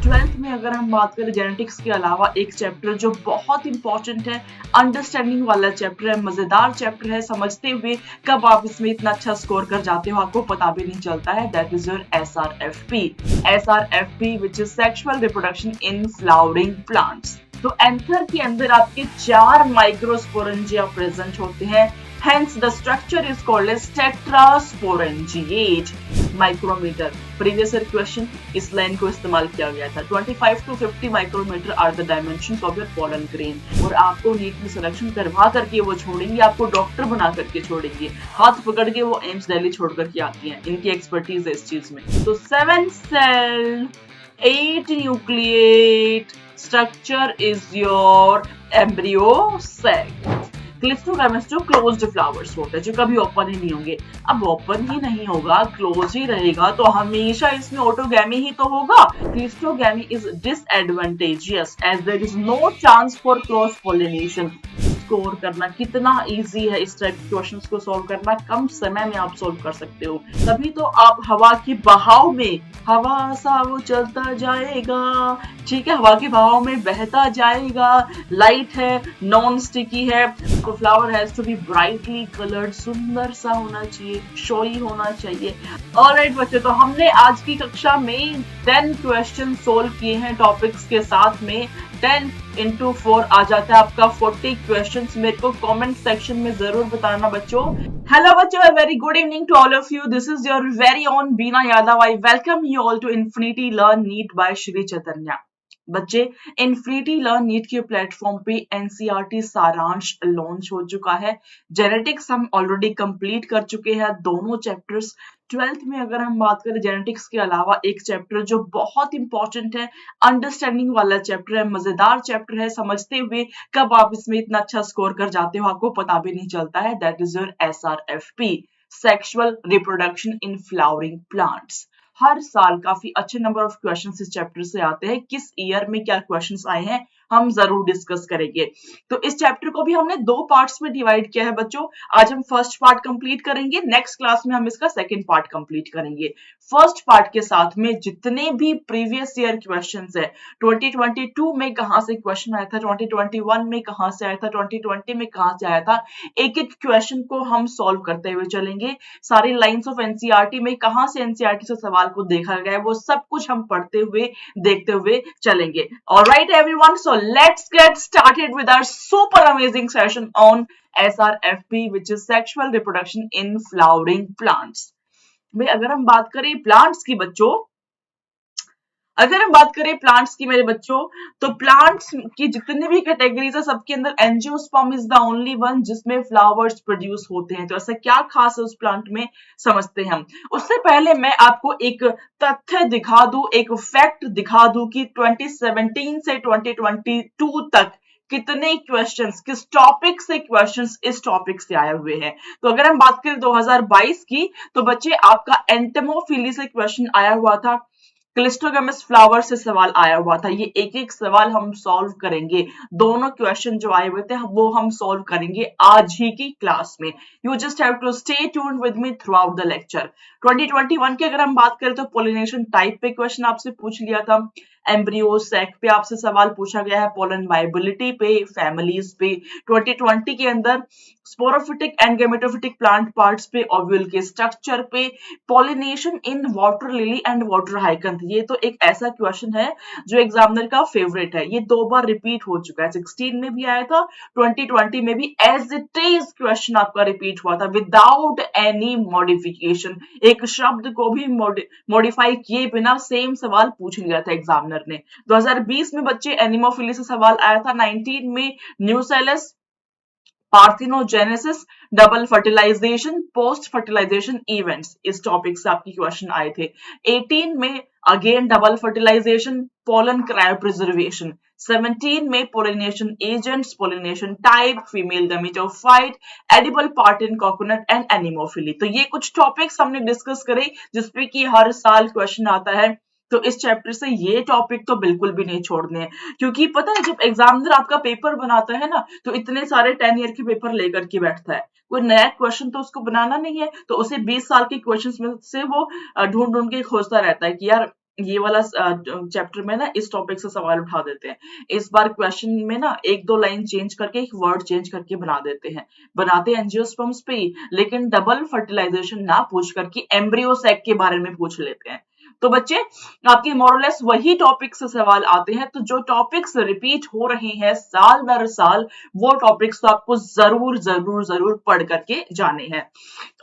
Twelfth में अगर हम बात करें जेनेटिक्स के अलावा एक चैप्टर जो बहुत इंपॉर्टेंट है, अंडरस्टैंडिंग वाला चैप्टर है, मजेदार चैप्टर है, समझते हुए कब आप इसमें इतना अच्छा स्कोर कर जाते हो आपको पता भी नहीं चलता है, that is your SRFP which is sexual reproduction in flowering plants. तो एंथर के अंदर आपके 4 माइक्रोस्पोरेंजिया प्रेजेंट होते हैं, hence the structure is called as tetrasporangiate micrometer। Previous year question इस लाइन को इस्तेमाल किया गया था। 25 to 50 micrometre are the dimensions of your pollen grain. और आपको नीट में सिलेक्शन करवा करके वो छोड़ेंगे, आपको डॉक्टर बना करके छोड़ेंगे, हाथ पकड़ के वो एम्स दिल्ली छोड़ करके आती हैं, इनकी एक्सपर्टीज है इस चीज में। तो 7 cell 8 nucleate structure is your embryo sac. Cleistogamous जो क्लोज्ड फ्लावर्स होते हैं, जो कभी ओपन ही नहीं होंगे। अब ओपन ही नहीं होगा, क्लोज ही रहेगा, तो हमेशा इसमें ऑटोगैमी ही तो होगा। Cleistogamy is disadvantageous as there is no chance for cross pollination. Score करना कितना इजी है, इस टाइप के क्वेश्चंस को सॉल्व करना कम समय में आप सॉल्व कर सकते हो। तभी तो आप हवा की बहाव में, हवा सा वो चलता जाएगा, ठीक है, हवा के बहाव में बहता जाएगा, लाइट है, नॉन स्टिकी है, तो flower has to be brightly coloured, सुंदर सा होना चाहिए, शोई होना चाहिए। ऑलराइट बच्चों, तो हमने आज की कक्षा में 10 क्वेश्चन सोल्व किए हैं टॉपिक्स के साथ में। 10 into 4 आ जाता है आपका 40 क्वेश्चंस। मेरे को कमेंट सेक्शन में जरूर बताना बच्चों। हेलो बच्चों, very good evening to all of you. This is your very own Beena Yadav. I welcome you all to infinity learn NEET by Shri Chaitanya. बच्चे, इन्फिनिटी लर्न नीट के प्लेटफॉर्म पे एनसीईआरटी सारांश लॉन्च हो चुका है। जेनेटिक्स हम ऑलरेडी कंप्लीट कर चुके हैं, दोनों चैप्टर्स। ट्वेल्थ में अगर हम बात करें जेनेटिक्स के अलावा एक चैप्टर जो बहुत इंपॉर्टेंट है, अंडरस्टैंडिंग वाला चैप्टर है, मजेदार चैप्टर है, समझते हुए कब आप इसमें इतना अच्छा स्कोर कर जाते हो आपको पता भी नहीं चलता है, that is your SRFP, sexual reproduction in flowering plants. हर साल काफी अच्छे नंबर ऑफ क्वेश्चंस इस चैप्टर से आते हैं। किस ईयर में क्या क्वेश्चंस आए हैं हम जरूर डिस्कस करेंगे। तो इस चैप्टर को भी हमने 2 पार्ट्स में डिवाइड किया है बच्चों। आज हम फर्स्ट पार्ट कंप्लीट करेंगे, नेक्स्ट क्लास में हम इसका सेकंड पार्ट कंप्लीट करेंगे। फर्स्ट पार्ट के साथ में जितने भी प्रीवियस ईयर क्वेश्चंस है, 2022 में कहां से क्वेश्चन आया था, 2021 में कहां से आया था, 2020 में कहां से आया था, एक एक क्वेश्चन को हम सॉल्व करते हुए चलेंगे। सारी लाइंस ऑफ एनसीईआरटी में कहां से एनसीईआरटी से सवाल को देखा गया है वो सब कुछ हम पढ़ते हुए देखते हुए चलेंगे। Alright everyone, so let's get started with our super amazing session on SRFP, which is sexual reproduction in flowering plants। भाई अगर हम बात करें प्लांट्स की बच्चों, अगर हम बात करें प्लांट्स की मेरे बच्चों, तो प्लांट्स की जितनी भी कैटेगरीज है सबके अंदर angiosperm is the only one जिसमें फ्लावर्स प्रोड्यूस होते हैं। तो ऐसा क्या खास है उस प्लांट में, समझते हैं हम। उससे पहले मैं आपको एक तथ्य दिखा दूं, एक फैक्ट दिखा दूं कि 2017 से 2022 तक कितने क्वेश्चंस, किस टॉपिक से क्वेश्चंस इस टॉपिक से आए हुए हैं। तो अगर हम बात करें 2022 की, तो बच्चे आपका एंटेमोफिली से क्वेश्चन आया हुआ था, क्लिस्टोगैमस फ्लावर से सवाल आया हुआ था। ये एक एक सवाल हम सॉल्व करेंगे, दोनों क्वेश्चन जो आए हुए थे वो हम सॉल्व करेंगे आज ही की क्लास में। You just have to stay tuned with me throughout the lecture. 2021 की अगर हम बात करें तो पोलिनेशन टाइप पे क्वेश्चन आपसे पूछ लिया था, एम्ब्रियो सेक पे आपसे सवाल पूछा गया है, पोलन वायबिलिटी पे, फैमिलीज पे। 2020 के अंदर sporophytic and gametophytic plant parts पे, ओव्यूल के स्ट्रक्चर पे, pollination in water lily and water hyacinth. ये तो एक ऐसा क्वेश्चन है जो एग्जामिनर का फेवरेट है, ये 2 बार रिपीट हो चुका है, 16 में भी आया था, 2020 में भी एज इट इज क्वेश्चन आपका रिपीट हुआ था विदाउट एनी मॉडिफिकेशन। एक शब्द को भी मॉडिफाई किए बिना सेम सवाल पूछ लिया था एग्जामिनर ने। 2020 में बच्चे एनिमोफिली से सवाल आया था, 19 में nucellus, parthenogenesis, double fertilisation, post fertilisation events, इस टॉपिक से आपकी क्वेश्चन आए थे। 18 में again double fertilisation, pollen cryopreservation. 17 में pollination agents, pollination type, female gametophyte, edible part in coconut and anemophily. तो ये कुछ टॉपिक्स हमने डिस्कस करे जिसपे कि हर साल क्वेश्चन आता है। तो इस चैप्टर से ये टॉपिक तो बिल्कुल भी नहीं छोड़ने हैं, क्योंकि पता है जब एग्जामिनर आपका पेपर बनाता है ना, तो इतने सारे 10 ईयर के पेपर लेकर के बैठता है, कोई नया क्वेश्चन तो उसको बनाना नहीं है, तो उसे 20 साल के क्वेश्चंस में से वो ढूंढ ढूंढ के खोजता रहता है कि यार ये वाला चैप्टर में ना इस टॉपिक से सवाल उठा देते हैं। इस बार क्वेश्चन में ना एक दो लाइन चेंज करके एक वर्ड चेंज करके बना देते हैं, बनाते एंजियोस्पर्म्स पे ही, लेकिन डबल फर्टिलाइजेशन ना पूछ करके एम्ब्रियो सैक के बारे में पूछ लेते हैं। तो बच्चे आपके मोरलेस वही टॉपिक से सवाल आते हैं, तो जो टॉपिक्स रिपीट हो रहे हैं साल दर साल, वो टॉपिक्स तो आपको जरूर जरूर जरूर पढ़ करके जाने हैं।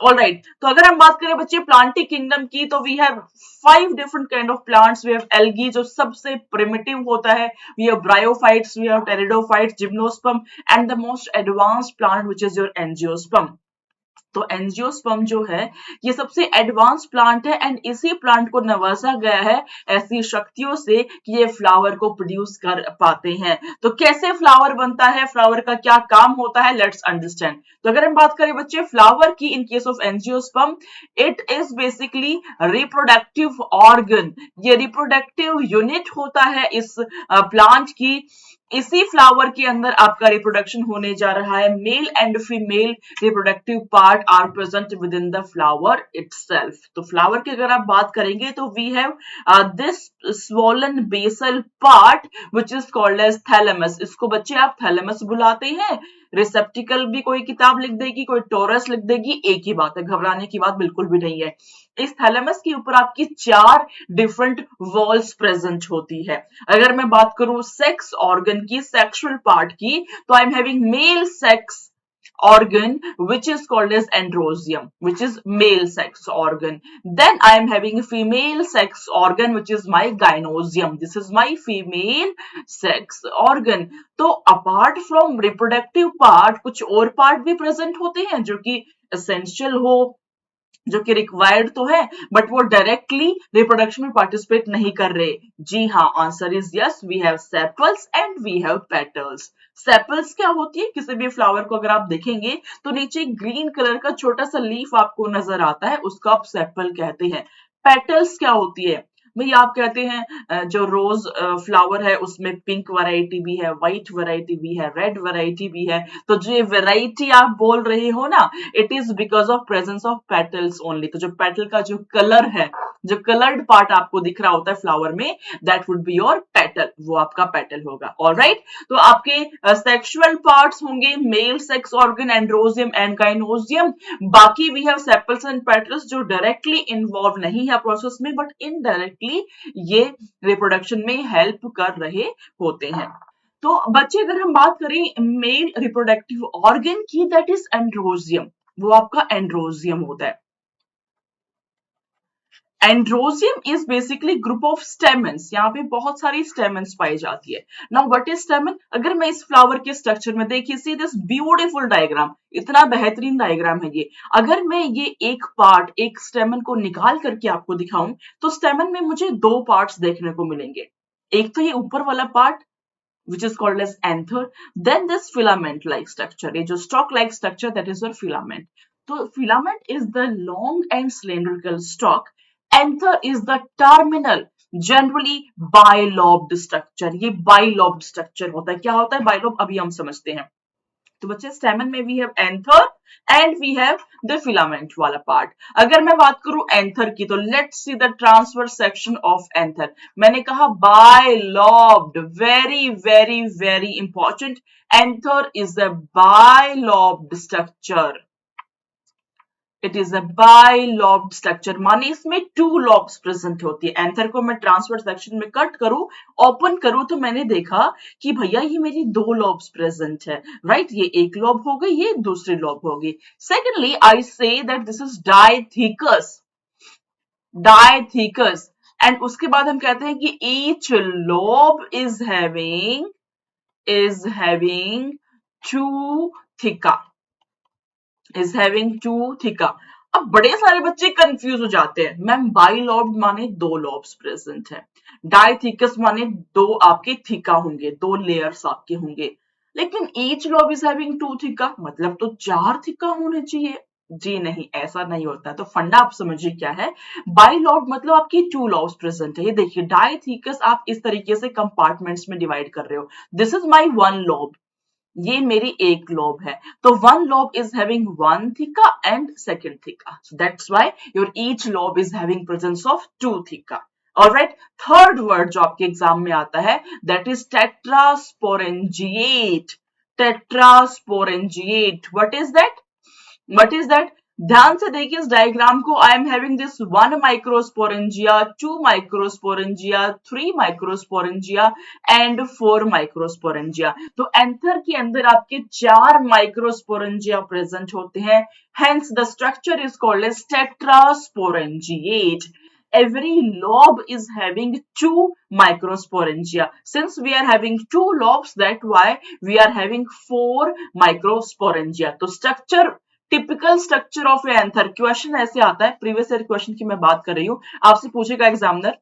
ऑलराइट, तो अगर हम बात करें बच्चे प्लांटिक किंगडम की, तो we have 5 different kind of plants. We have algae जो सबसे प्रिमिटिव होता है, we have bryophytes, we have pteridophytes, gymnosperm, and the most advanced plant which is your angiosperm. तो एंजियोस्पर्म जो है ये सबसे एडवांस प्लांट है, एंड इसी प्लांट को नवाजा गया है ऐसी शक्तियों से कि ये फ्लावर को प्रोड्यूस कर पाते हैं। तो कैसे फ्लावर बनता है, फ्लावर का क्या काम होता है, लेट्स अंडरस्टैंड। तो अगर हम बात करें बच्चे फ्लावर की, इन case of angiosperm, it is basically reproductive organ. ये रिप्रोडक्टिव यूनिट होता है इस प्लांट की। इसी फ्लावर के अंदर आपका रिप्रोडक्शन होने जा रहा है। Male and female reproductive part are present within the flower itself. तो फ्लावर की अगर आप बात करेंगे तो we have this swollen basal part which is called as thalamus. इसको बच्चे आप थैलेमस बुलाते हैं। रिसेप्टिकल भी कोई किताब लिख देगी, कोई टोरस लिख देगी, एक ही बात है, घबराने की बात बिल्कुल भी नहीं है। इस थैलेमस के ऊपर आपकी 4 डिफरेंट वॉल्स प्रेजेंट होती है। अगर मैं बात करूं सेक्स ऑर्गन की, सेक्सुअल पार्ट की, तो आई am having male sex organ which is called as androsium, which is male sex organ. Then I am having a female sex organ which is my gynosium. This is my female sex organ. तो apart from reproductive part कुछ और part भी present होते हैं जो कि essential हो, जो कि रिक्वायर्ड तो है, बट वो डायरेक्टली रिप्रोडक्शन में पार्टिसिपेट नहीं कर रहे। जी हाँ, answer is yes, we have sepals and we have petals. Sepals क्या होती है, किसी भी फ्लावर को अगर आप देखेंगे तो नीचे ग्रीन कलर का छोटा सा लीफ आपको नजर आता है, उसको आप सेपल कहते हैं। पेटल्स क्या होती है भाई, आप कहते हैं जो रोज फ्लावर है उसमें पिंक वैरायटी भी है, व्हाइट वैरायटी भी है, रेड वैरायटी भी है। तो जो ये वैरायटी आप बोल रहे हो ना, it is because of presence of petals only. तो जो पेटल का जो कलर है, जो कलर्ड पार्ट आपको दिख रहा होता है फ्लावर में, that would be your petal, वो आपका पेटल होगा। ऑलराइट, तो आपके सेक्सुअल पार्ट्स होंगे male sex organ, androecium and gynoecium. बाकी we have sepals and petals जो डायरेक्टली इन्वॉल्व नहीं है प्रोसेस में, बट इनडायरेक्टली ये रिप्रोडक्शन में हेल्प कर रहे होते हैं। तो बच्चे अगर हम बात करें मेल रिप्रोडक्टिव ऑर्गन की, दैट इज एंड्रोजियम, वो आपका एंड्रोजियम होता है। Androecium is basically group of stamens, यहाँ पे बहुत सारी स्टेमेंस पाई जाती है। नाउ व्हाट इज स्टेमन, अगर मैं इस फ्लावर के स्ट्रक्चर में देखिए, सी दिस ब्यूटीफुल डायग्राम, इतना बेहतरीन डायग्राम है ये। अगर मैं ये एक पार्ट, एक स्टेमन को निकाल करके आपको दिखाऊं, तो स्टेमन में मुझे 2 पार्ट्स देखने को मिलेंगे। एक तो ये ऊपर वाला part which is called as anther, then this filament like structure, ये जो stalk like structure, that is your filament. तो filament is the long and cylindrical stalk, anther is the terminal generally bilobed structure। ये bilobed structure होता है। क्या होता है bilobe, अभी हम समझते हैं। तो बच्चे स्टेमन में we have anther and we have the filament वाला पार्ट। अगर मैं बात करूं एंथर की, तो let's see the transverse section of anther. मैंने कहा bilobed, very very very important. Anther is a bilobed structure, it is a bilobed structure, माने इसमें 2 लॉब्स प्रेजेंट होती है। एंथर को मैं ट्रांसफर सेक्शन में कट करूं, ओपन करूं, तो मैंने देखा कि भैया ये मेरी 2 लॉब्स प्रेजेंट है, राइट। ये एक लॉब हो गई, ये दूसरी लॉब होगी। Secondly I say that this is dithecous, dithecous, and उसके बाद हम कहते हैं कि ईच लोब इज हैविंग 2 थिका, is having 2 थिका। अब बड़े सारे बच्चे कंफ्यूज हो जाते हैं, मैम बाइलॉब्ड माने 2 लॉब्स प्रेजेंट है, डायथीकस माने 2 आपके थिका होंगे, 2 लेयर्स आपके होंगे, लेकिन ईच लॉब इज हैविंग 2 थिका, मतलब तो 4 थिका होने चाहिए। जी नहीं, ऐसा नहीं होता है। तो फंडा आप समझिए क्या है, बाइलॉब्ड मतलब आपकी 2 लॉब्स प्रेजेंट है। ये देखिए डायथीकस आप इस तरीके से कंपार्टमेंट्स में डिवाइड कर रहे हो, दिस इज माई 1 लॉब, ये मेरी एक लोब है। तो 1 lobe is having 1 thica and second thica. So that's why your each lobe is having presence of 2 thica. Alright, third word जो आपके एग्जाम में आता है that is tetrasporangiate. Tetrasporangiate, what is that? ध्यान से देखिए इस डायग्राम को। I am having this 1 microsporangia, 2 microsporangia, 3 microsporangia and 4 microsporangia. तो एंथर के अंदर आपके 4 माइक्रोस्पोरेंजिया प्रेजेंट होते हैं, hence the structure is called as tetrasporangiate. Every lobe is having 2 microsporangia. Since we are having 2 lobes, that why we are having 4 microsporangia. तो structure, typical structure of anther, question ऐसे आता है, previous year question की मैं बात कर रही हूँ, आपसे पूछेगा examiner,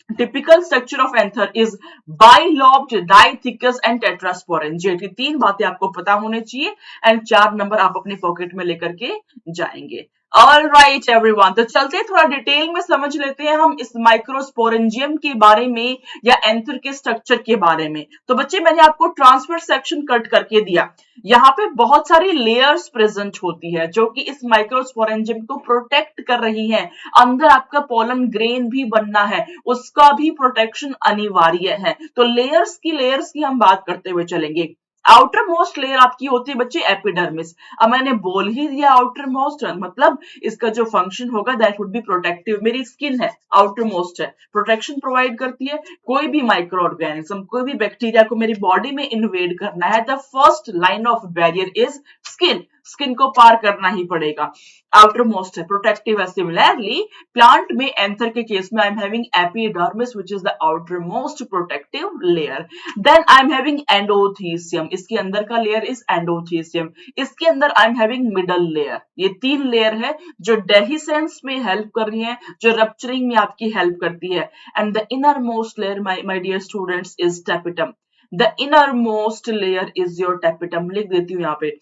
typical structure of anther is bilobed, dithecous and tetrasporangiate. ये 3 बातें आपको पता होनी चाहिए एंड 4 नंबर आप अपने पॉकेट में लेकर के जाएंगे. ऑल राइट एवरीवन, तो चलते थोड़ा डिटेल में समझ लेते हैं हम इस माइक्रोस्पोरेंजियम के बारे में या एंथर के स्ट्रक्चर के बारे में. तो बच्चे मैंने आपको ट्रांसफर सेक्शन कट करके दिया. यहाँ पे बहुत सारी लेयर्स प्रेजेंट होती है जो कि इस माइक्रोस्पोरेंजियम को प्रोटेक्ट कर रही हैं. अंदर आपका पोलन ग्रेन भी बनना है, उसका भी प्रोटेक्शन अनिवार्य है. तो लेयर्स की हम बात करते हुए चलेंगे. आउटर मोस्ट लेयर आपकी होती है बच्चे एपिडर्मिस. अब मैंने बोल ही दिया आउटर मोस्ट, मतलब इसका जो फंक्शन होगा दैट वुड बी प्रोटेक्टिव. मेरी स्किन है, आउटर मोस्ट है, प्रोटेक्शन प्रोवाइड करती है. कोई भी माइक्रो ऑर्गेनिज्म, कोई भी बैक्टीरिया को मेरी बॉडी में इन्वेड करना है, the first line of barrier is skin. Skin को पार करना ही पड़ेगा. आउटर मोस्ट है, प्रोटेक्टिव है. सिमिलरली प्लांट में एंथर के केस में I am having epidermis which is the outer most protective layer. Then I am having endothecium, इसके अंदर का लेयर इज एंडोथीसियम. इसके अंदर I am having middle layer. ये 3 लेयर है जो डेहिसेंस में हेल्प कर रही है, जो रप्चरिंग में आपकी हेल्प करती है. And the inner most layer my dear students is tapetum. The inner most layer is your tapetum. लिख देती हूँ यहाँ पे,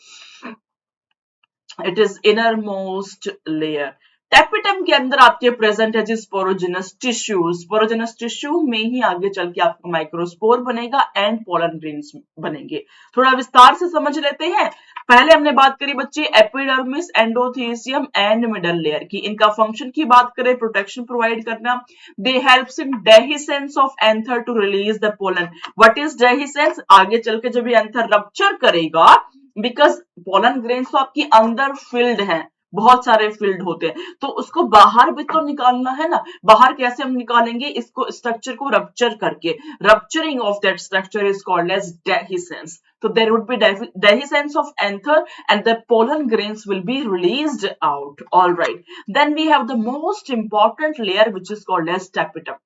it is innermost layer. Tapetum के अंदर आपके प्रेजेंट है जी स्पोरोजेनस टिश्यू. स्पोरोजेनस टिश्यू में ही आगे चल के आपका माइक्रोस्पोर बनेगा एंड पोलन ग्रेन्स बनेंगे. थोड़ा विस्तार से समझ लेते हैं. पहले हमने बात करी बच्चे epidermis, endothecium and middle layer की. इनका फंक्शन की बात करें, प्रोटेक्शन प्रोवाइड करना. They helps in dehiscence of anther to release the pollen. What is dehiscence? आगे चल के जब ये एंथर रप्चर करेगा, बिकॉज पोलन ग्रेन्स तो आपकी अंदर फिल्ड है, बहुत सारे फील्ड होते हैं, तो उसको बाहर भी तो निकालना है ना. बाहर कैसे हम निकालेंगे? इसको, स्ट्रक्चर को रप्चर करके. Rupturing of that structure is called as dehiscence. So there would be dehiscence of anther and the pollen grains will be released out. All right. Then we have the most important layer which is called as tapetum.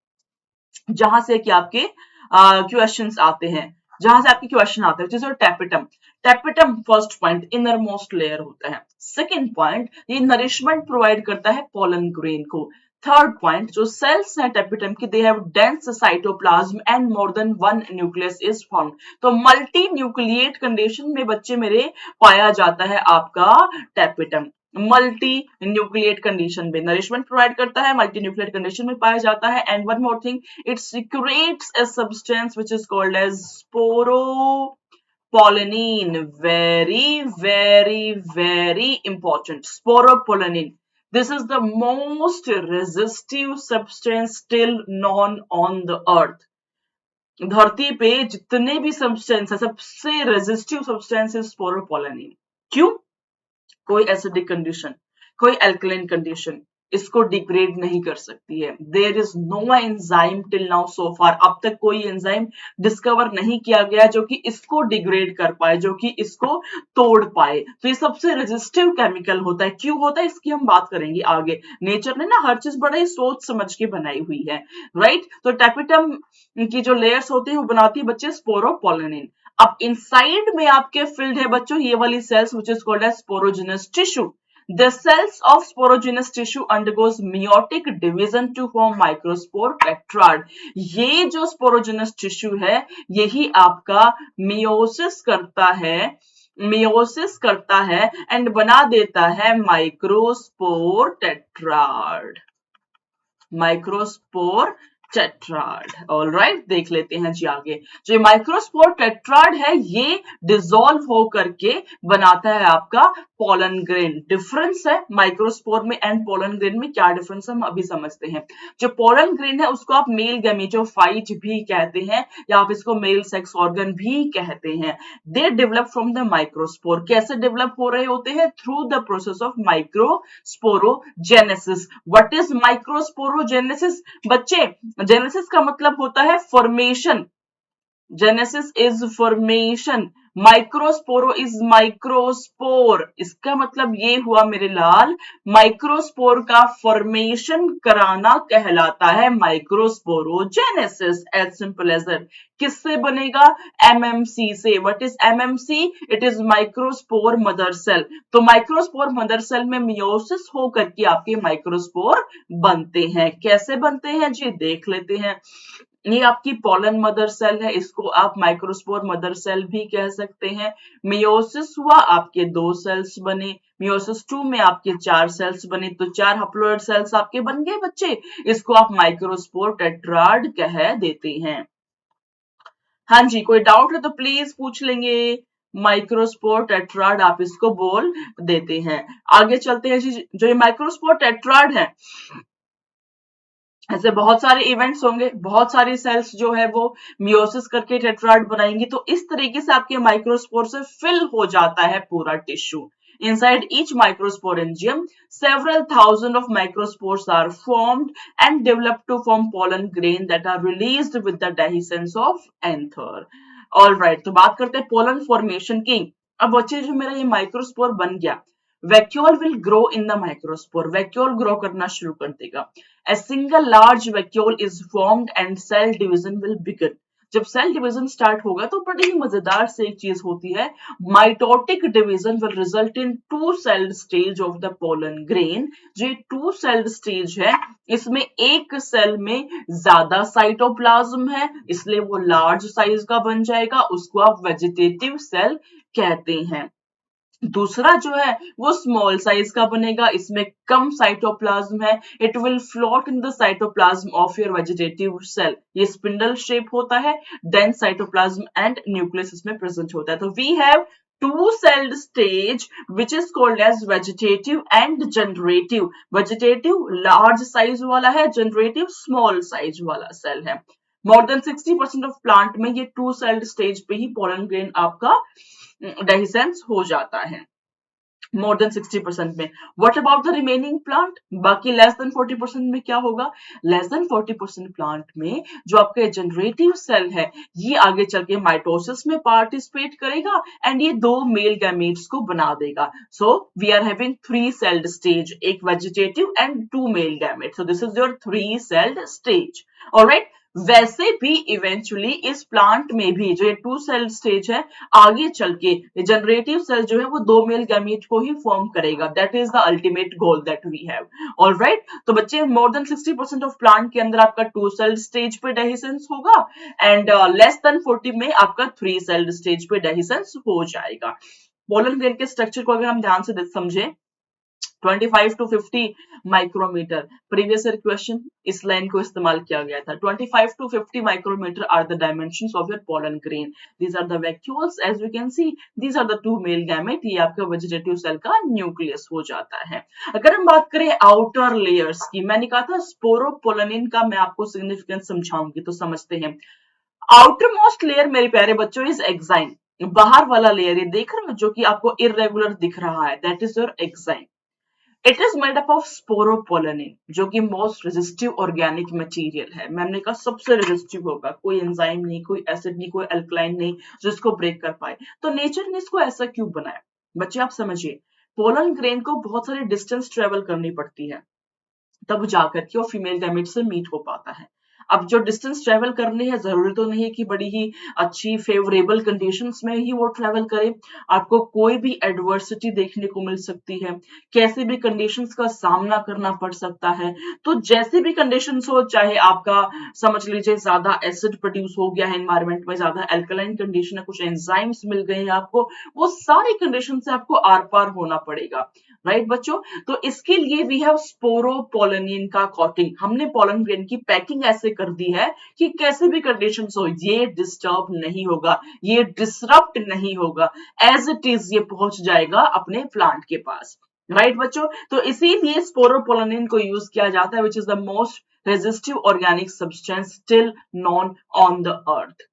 जहां से कि आपके questions आते हैं, जहां से आपके question आते हैं, जैसे tapetum. Tapetum first point inner most layer होता है. सेकंड पॉइंट, ये नरिशमेंट प्रोवाइड करता है पोलन ग्रेन को. थर्ड पॉइंट, जो सेल्स हैं टेपिटम की, they have dense cytoplasm and more than 1 nucleus is found. तो मल्टी न्यूक्लिएट कंडीशन में बच्चे मेरे पाया जाता है आपका टेपिटम. मल्टी न्यूक्लिएट कंडीशन में नरिशमेंट प्रोवाइड करता है, मल्टी न्यूक्लिएट कंडीशन में पाया जाता है. And one more thing, it secretes a substance which is called as sporopollenin. Very important. Sporopollenin. This is the most resistive substance still known on the earth. धरती पे जितने भी सब्सटेंस है, सबसे रेजिस्टिव सब्सटेंस है स्पोरोपोलेनिन. क्यों? कोई acidic condition, कोई एल्कलाइन कंडीशन इसको डिग्रेड नहीं कर सकती है. There is no enzyme till now so far. अब तक कोई एंजाइम डिस्कवर नहीं किया गया जो कि इसको डिग्रेड कर पाए, जो कि इसको तोड़ पाए. तो ये सबसे रेजिस्टिव केमिकल होता है. क्यों होता है इसकी हम बात करेंगे आगे. नेचर ने ना हर चीज बड़ा ही सोच समझ के बनाई हुई है, राइट. तो टेपिटम की जो लेयर्स होती है वो बनाती है बच्चे स्पोरोपोलेनिन. अब इनसाइड में आपके फिल्ड है बच्चों ये वाली sales which is called as sporogenous tissue. The cells of sporogenous tissue undergoes meiotic division to form microspore tetrad. ये जो sporogenous tissue है यही आपका meiosis करता है एंड बना देता है microspore tetrad. Microspore tetrad. Alright, देख लेते हैं जी आगे। जो ये माइक्रोस्पोर टेट्राड है ये डिसॉल्व हो करके बनाता है आपका पोलन ग्रेन। डिफरेंस है माइक्रोस्पोर में एंड पोलन ग्रेन में, क्या डिफरेंस है हम अभी समझते हैं। जो पोलन ग्रेन है उसको आप मेल गैमेटोफाइट भी कहते हैं या आप इसको मेल सेक्स ऑर्गन भी कहते हैं। They develop from the microspore. कैसे डेवलप हो रहे होते हैं? Through the process of microsporogenesis. What is microsporogenesis बच्चे? जेनेसिस का मतलब होता है formation. Genesis is formation, माइक्रोस्पोरो is microspore. इसका मतलब ये हुआ मेरे लाल, माइक्रोस्पोर का फॉर्मेशन कराना कहलाता है microsporogenesis. As simple as that. किससे बनेगा? एमएमसी से। What is MMC? It is microspore mother cell. तो माइक्रोस्पोर मदर सेल में मियोसिस हो करके आपके माइक्रोस्पोर बनते हैं। कैसे बनते हैं जी, देख लेते हैं। ये आपकी पोलन मदर सेल है, इसको आप माइक्रोस्पोर मदर सेल भी कह सकते हैं। मियोसिस हुआ, आपके 2 सेल्स बने। मियोसिस 2 में आपके 4 सेल्स बने, तो 4 हैप्लॉइड सेल्स आपके बन गए बच्चे। इसको आप माइक्रोस्पोर टेट्राड कह देते हैं। हाँ जी, कोई डाउट है तो प्लीज पूछ लेंगे। माइक्रोस्पोर टेट्राड आप इसको बोल देते हैं। आगे चलते हैं जी। जो ये माइक्रोस्पोर टेट्राड है, ऐसे बहुत सारे इवेंट्स होंगे, बहुत सारी सेल्स जो है वो मियोसिस करके टेट्राड बनाएंगी। तो इस तरीके से आपके माइक्रोस्पोर से फिल हो जाता है पूरा tissue. Inside each microsporangium, several thousand of microspores are formed and develop to form pollen grain that are released with the dehiscence of anther. All right, तो बात करते हैं पोलन फॉर्मेशन की। अब बच्चे जो मेरा ये माइक्रोस्पोर बन गया, vacuole will grow in the microspore. Vacuole grow करना शुरू कर देगा। A single large vacuole is formed and cell division will begin. जब सेल डिवीजन स्टार्ट होगा तो बड़ी ही मजेदार से एक चीज होती है, mitotic division will result in 2 sailed stage of the pollen grain. जो 2 सेल्ड स्टेज है, इसमें एक सेल में ज्यादा साइटोप्लाज्म है, इसलिए वो लार्ज साइज का बन जाएगा, उसको आप वेजिटेटिव सेल कहते हैं। दूसरा जो है वो स्मॉल साइज का बनेगा, इसमें कम साइटोप्लाज्म है। It will float in the cytoplasm of your vegetative cell. ये स्पिंडल शेप होता है, डेंस साइटोप्लाज्म एंड न्यूक्लियस इसमें प्रेजेंट होता है। तो we have 2 celled stage which is called as vegetative and generative. Vegetative large size वाला है, generative small size वाला सेल है। मोर देन 60% ऑफ प्लांट में ये 2 celled स्टेज पे ही पोलन ग्रेन आपका डेहिसेंस हो जाता है, मोर देन 60% में। What about the remaining plant? बाकी लेस देन 40% में क्या होगा? लेस देन 40% प्लांट में जो आपके जनरेटिव सेल है ये आगे चल के माइटोसिस में पार्टिसिपेट करेगा एंड ये 2 मेल गैमेट्स को बना देगा। So we are having 3 celled stage, एक vegetative and 2 male gamete. So this is your 3 celled stage. Alright, वैसे भी इवेंचुअली इस प्लांट में भी जो ये 2 सेल स्टेज है, आगे चल के जनरेटिव सेल जो है वो 2 मेल गैमेट को ही फॉर्म करेगा। That is the ultimate goal that we have. Alright, तो बच्चे मोर देन 60% ऑफ प्लांट के अंदर आपका 2 सेल स्टेज पे डेहिसेंस होगा एंड लेस देन 40 में आपका 3 सेल स्टेज पे डेहिसेंस हो जाएगा। पोलन ग्रेन के स्ट्रक्चर को अगर हम ध्यान से समझे, 25 to 50 micrometre, previous year question इस लाइन को इस्तेमाल किया गया था। 25 to 50 micrometre are the dimensions of your pollen grain. These are the vacuoles, as we can see these are the 2 male gamete. ये आपका वेजिटेटिव सेल का न्यूक्लियस हो जाता है। अगर हम बात करें आउटर लेयर्स की, मैंने कहा था स्पोरोपोलनिन का मैं आपको सिग्निफिकेंस समझाऊंगी, तो समझते हैं। आउटर मोस्ट लेयर मेरे प्यारे बच्चों इज एक्साइन। बाहर वाला लेयर ये देख रहे हो जो कि आपको इरेगुलर दिख रहा है, that is your exine. It is made up of sporopollenin, जो कि मोस्ट रेजिस्टिव ऑर्गेनिक मटेरियल है। मैंने कहा सबसे रेजिस्टिव होगा, कोई एंजाइम नहीं, कोई एसिड नहीं, कोई अल्कलाइन नहीं जो इसको ब्रेक कर पाए। तो नेचर ने इसको ऐसा क्यों बनाया? बच्चे आप समझिए, पोलन ग्रेन को बहुत सारी डिस्टेंस ट्रेवल करनी पड़ती है तब जाकर के वो फीमेल गैमेट से मीट हो पाता है। अब जो डिस्टेंस ट्रेवल करनी है, जरूरी तो नहीं है कि बड़ी ही अच्छी फेवरेबल कंडीशंस में ही वो ट्रेवल करे। आपको कोई भी एडवर्सिटी देखने को मिल सकती है, कैसे भी कंडीशंस का सामना करना पड़ सकता है। तो जैसे भी कंडीशंस हो, चाहे आपका समझ लीजिए ज्यादा एसिड प्रोड्यूस हो गया है एनवायरमेंट में, ज्यादा एल्कलाइन कंडीशन है, कुछ एंजाइम्स मिल गए हैं आपको, वो सारी कंडीशन से आपको आर पार होना पड़ेगा। राइट बच्चों। तो इसके लिए वी हैव स्पोरोपोलिन का कोटिंग, हमने पोलन ग्रेन की पैकिंग ऐसे कर दी है कि कैसे भी कंडीशंस हो ये डिस्टर्ब नहीं होगा, ये डिसरप्ट नहीं होगा, एज इट इज ये पहुंच जाएगा अपने प्लांट के पास, राइट बच्चों। तो इसीलिए स्पोरोपोलिन को यूज किया जाता है which is the most resistive organic substance still non on the earth.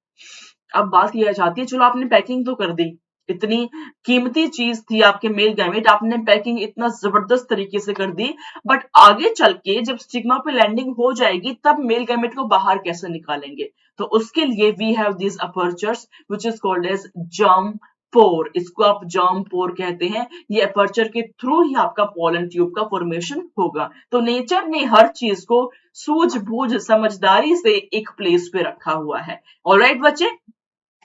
अब बात यह जाती है, चलो आपने पैकिंग तो कर दी, इतनी कीमती चीज थी आपके मेल गैमेट, आपने पैकिंग इतना जबरदस्त तरीके से कर दी, बट आगे चल के जब स्टिग्मा पे लैंडिंग हो जाएगी तब मेल गैमेट को बाहर कैसे निकालेंगे? तो उसके लिए we have this apertures which is called as germ pore, इसको आप जर्म पोर कहते हैं। ये अपर्चर के थ्रू ही आपका पोलन ट्यूब का फॉर्मेशन होगा। तो नेचर ने हर चीज को सूझबूझ समझदारी से एक प्लेस पे रखा हुआ है। ऑलराइट बच्चे,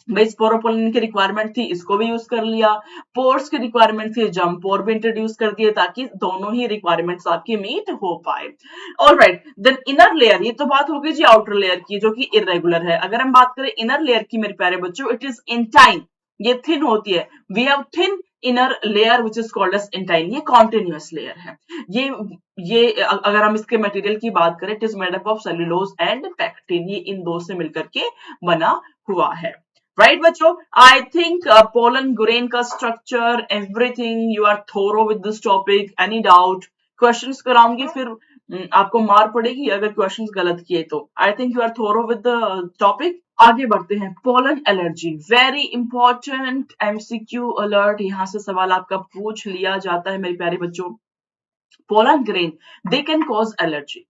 भाई स्पोरोपोलिन की रिक्वायरमेंट थी, इसको भी यूज कर लिया, पोर्स की रिक्वायरमेंट थी, जंप पोर भी इंट्रोड्यूस कर दिए ताकि दोनों ही रिक्वायरमेंट्स आपकी मीट हो पाए। ऑलराइट, देन इनर लेयर, ये तो बात हो गई जी आउटर लेयर की जो कि इरेगुलर है। अगर हम बात करें इनर लेयर की मेरे प्यारे बच्चों, इट इज इंटाइन, ये थिन होती है। We have thin inner layer which is called as intine, ये कॉन्टिन्यूअस लेयर है। ये अगर हम इसके मटेरियल की बात करें, it is made up of cellulose and pectin, ये इन दो से मिलकर के बना हुआ है। राइट बच्चों, आई थिंक पोलन ग्रेन का structure everything you are thorough with this topic. Any doubt? Questions कराऊंगी फिर आपको मार पड़ेगी अगर क्वेश्चंस गलत किए तो। I think you are thorough with the topic. आगे बढ़ते हैं, pollen allergy, very important MCQ alert, यहां से सवाल आपका पूछ लिया जाता है मेरे प्यारे बच्चों। Pollen grain they can cause allergy.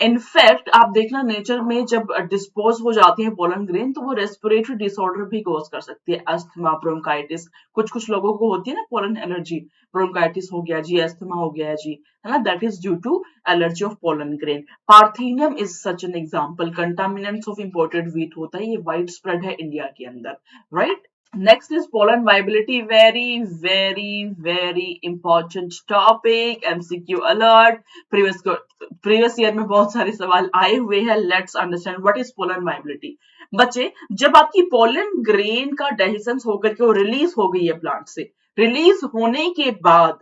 In fact आप देखना नेचर में जब डिस्पोज हो जाती है पोलन ग्रेन तो वो रेस्पिरेटरी डिसऑर्डर भी कॉज कर सकती है, अस्थमा, ब्रोंकाइटिस। कुछ लोगों को होती है ना पोलन एलर्जी, ब्रोंकाइटिस हो गया जी, अस्थमा हो गया जी, है ना, that is due to allergy of pollen grain. Parthenium is such an example, contaminants of imported wheat होता है, ये वाइड स्प्रेड है इंडिया के अंदर, right. Next is pollen viability, very important topic, MCQ alert। previous year में बहुत सारे सवाल आए हुए हैं। Let's understand what is pollen viability। बच्चे, जब आपकी पोलन ग्रेन का डेहिसेंस होकर के वो रिलीज हो गई है प्लांट से, रिलीज होने के बाद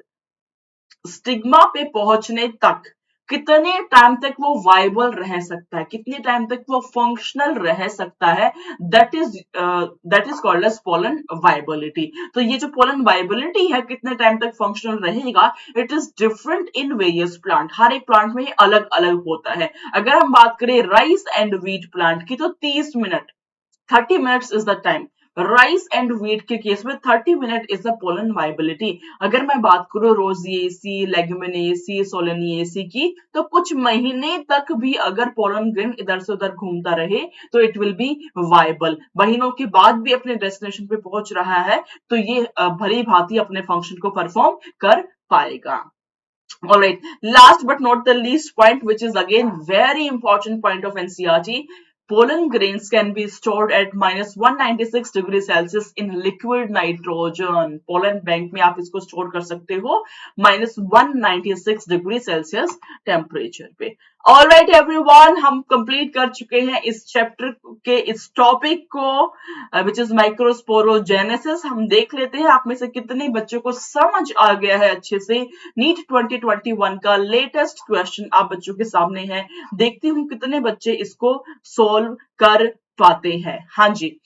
स्टिग्मा पे पहुंचने तक कितने टाइम तक वो वाइबल रह सकता है, कितने टाइम तक वो फंक्शनल रह सकता है, that is called as pollen viability. तो ये जो पोलन वाइबिलिटी है, कितने टाइम तक फंक्शनल रहेगा, it is different in various plant, हर एक प्लांट में अलग अलग होता है। अगर हम बात करें राइस एंड व्हीट प्लांट की तो 30 minute, 30 minutes is the time. Rice and wheat के केस में 30 minute is the pollen viability. अगर मैं बात करूं रोजिएसी, लेगुमिनेसी, सोलेनिएसी की, तो कुछ महीने तक भी अगर पोलन ग्रेन इधर से उधर घूमता रहे तो इट विल बी वाइबल। महीनों के बाद भी अपने डेस्टिनेशन पे पहुंच रहा है तो ये भली भांति अपने फंक्शन को परफॉर्म कर पाएगा। Alright, last but not the least point, which is again very important point of NCERT, pollen grains can be stored at -196 degree Celsius in liquid nitrogen। pollen bank में आप इसको स्टोर कर सकते हो -196 degree Celsius temperature पे। All right everyone, हम complete कर चुके हैं इस चैप्टर के इस टॉपिक को विच इज माइक्रोस्पोरोजेनेसिस। हम देख लेते हैं आप में से कितने बच्चों को समझ आ गया है अच्छे से। नीट 2021 का लेटेस्ट क्वेश्चन आप बच्चों के सामने है, देखती हूँ कितने बच्चे इसको सोल्व कर पाते हैं। हाँ जी,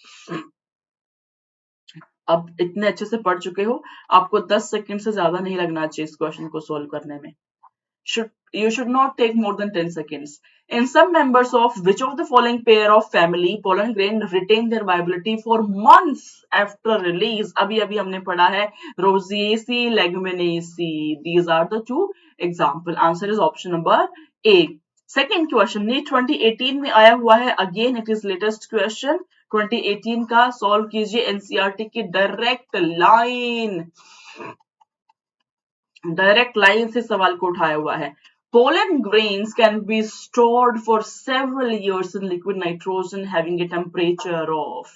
अब इतने अच्छे से पढ़ चुके हो, आपको 10 सेकंड से ज्यादा नहीं लगना चाहिए इस क्वेश्चन को सोल्व करने में। You should not take more than 10 seconds. In some members of which of the following pair of family pollen grain retain their viability for months after release? अभी हमने पढ़ा है Rosaceae, Leguminaceae. These are the two example. Answer is option number A. Second question, NEET 2018 में आया हुआ है, again it is latest question। 2018 का solve कीजिए, NCERT की डायरेक्ट लाइन से सवाल को उठाया हुआ है। Pollen grains can be stored for several years in liquid nitrogen having a temperature of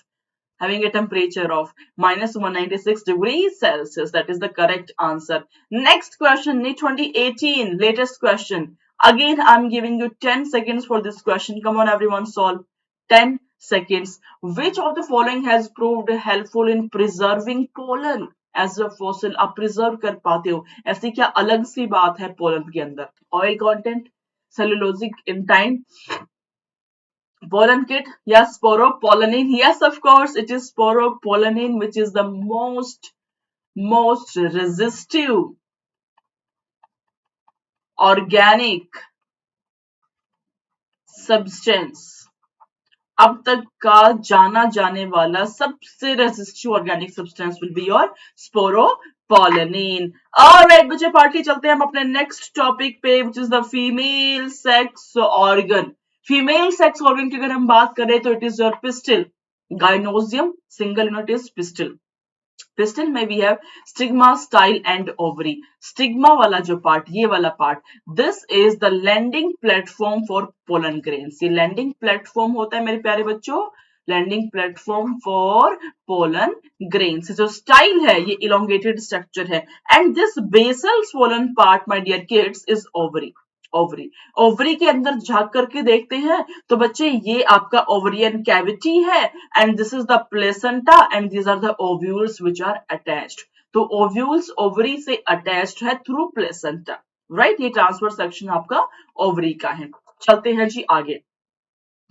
-196 degrees Celsius. That is the correct answer. Next question, NEET 2018, latest question. Again, I'm giving you 10 seconds for this question. Come on, everyone, solve. 10 seconds. Which of the following has proved helpful in preserving pollen? As a fossil आप preserve कर पाते हो, ऐसी क्या अलग सी बात है pollen के अंदर। Oil content, cellulosic intine, pollen kit, yes, sporopollenin, yes, of course it is sporopollenin, which is the most resistive organic substance, अब तक का जाना जाने वाला सबसे resistive organic substance will be your sporopollenin. Alright बच्चे, पार्टली चलते हैं हम अपने नेक्स्ट टॉपिक पे, which is the female sex organ. Female sex organ की अगर हम बात करें तो it is your pistil, gynoecium, single unit is pistil. Pistil में we have stigma, style and ovary. Stigma वाला जो पार्ट, ये वाला part, this is the landing platform for pollen grains. ये लैंडिंग प्लेटफॉर्म होता है मेरे प्यारे बच्चों, landing platform for pollen grains. जो स्टाइल है ये इलोंगेटेड स्ट्रक्चर है, and this basal swollen part my dear kids is ovary. Ovary, ovary के अंदर झांक करके देखते हैं तो बच्चे ये आपका ओवरियन कैविटी है, and this is the placenta, and these are the ovules which are attached. तो ओव्यूल्स ओवरी से अटैच्ड है थ्रू प्लेसेंटा, राइट। ये ट्रांसफर सेक्शन आपका ओवरी का है। चलते हैं जी आगे,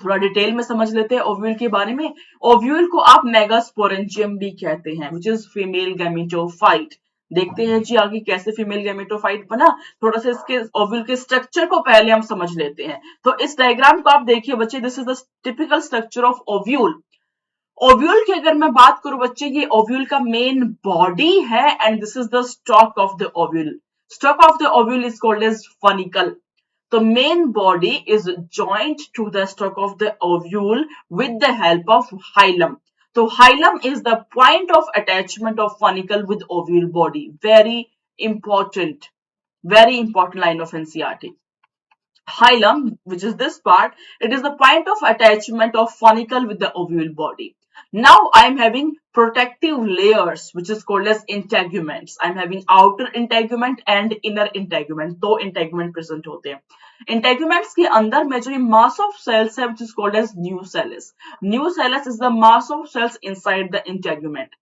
थोड़ा डिटेल में समझ लेते हैं ओव्यूल के बारे में। ओव्यूल को आप मेगास्पोरेंजियम भी कहते हैं, विच इज फीमेल गैमेटोफाइट। देखते हैं जी आगे कैसे फीमेल गैमेटोफाइट बना। थोड़ा सा इसके ओव्यूल के स्ट्रक्चर को पहले हम समझ लेते हैं। तो इस डायग्राम को आप देखिए बच्चे, this is the typical structure of ovule. Ovule की अगर मैं बात करूं बच्चे, ये ओव्यूल का मेन बॉडी है, and this is the stalk of the ovule. Stalk of the ovule is called as funicle. The main body is joined to the stalk of the ovule with the help of hilum. So hilum is the point of attachment of funicle with ovule body. Very important line of NCERT. Hilum, which is this part, it is the point of attachment of funicle with the ovule body. Now I am having protective layers, which is called as integuments. I am having outer integument and inner integument. दो integument present होते हैं। Integuments के अंदर में जो mass of sales है, which is called as nucellus. Nucellus is the mass of cells inside the integument.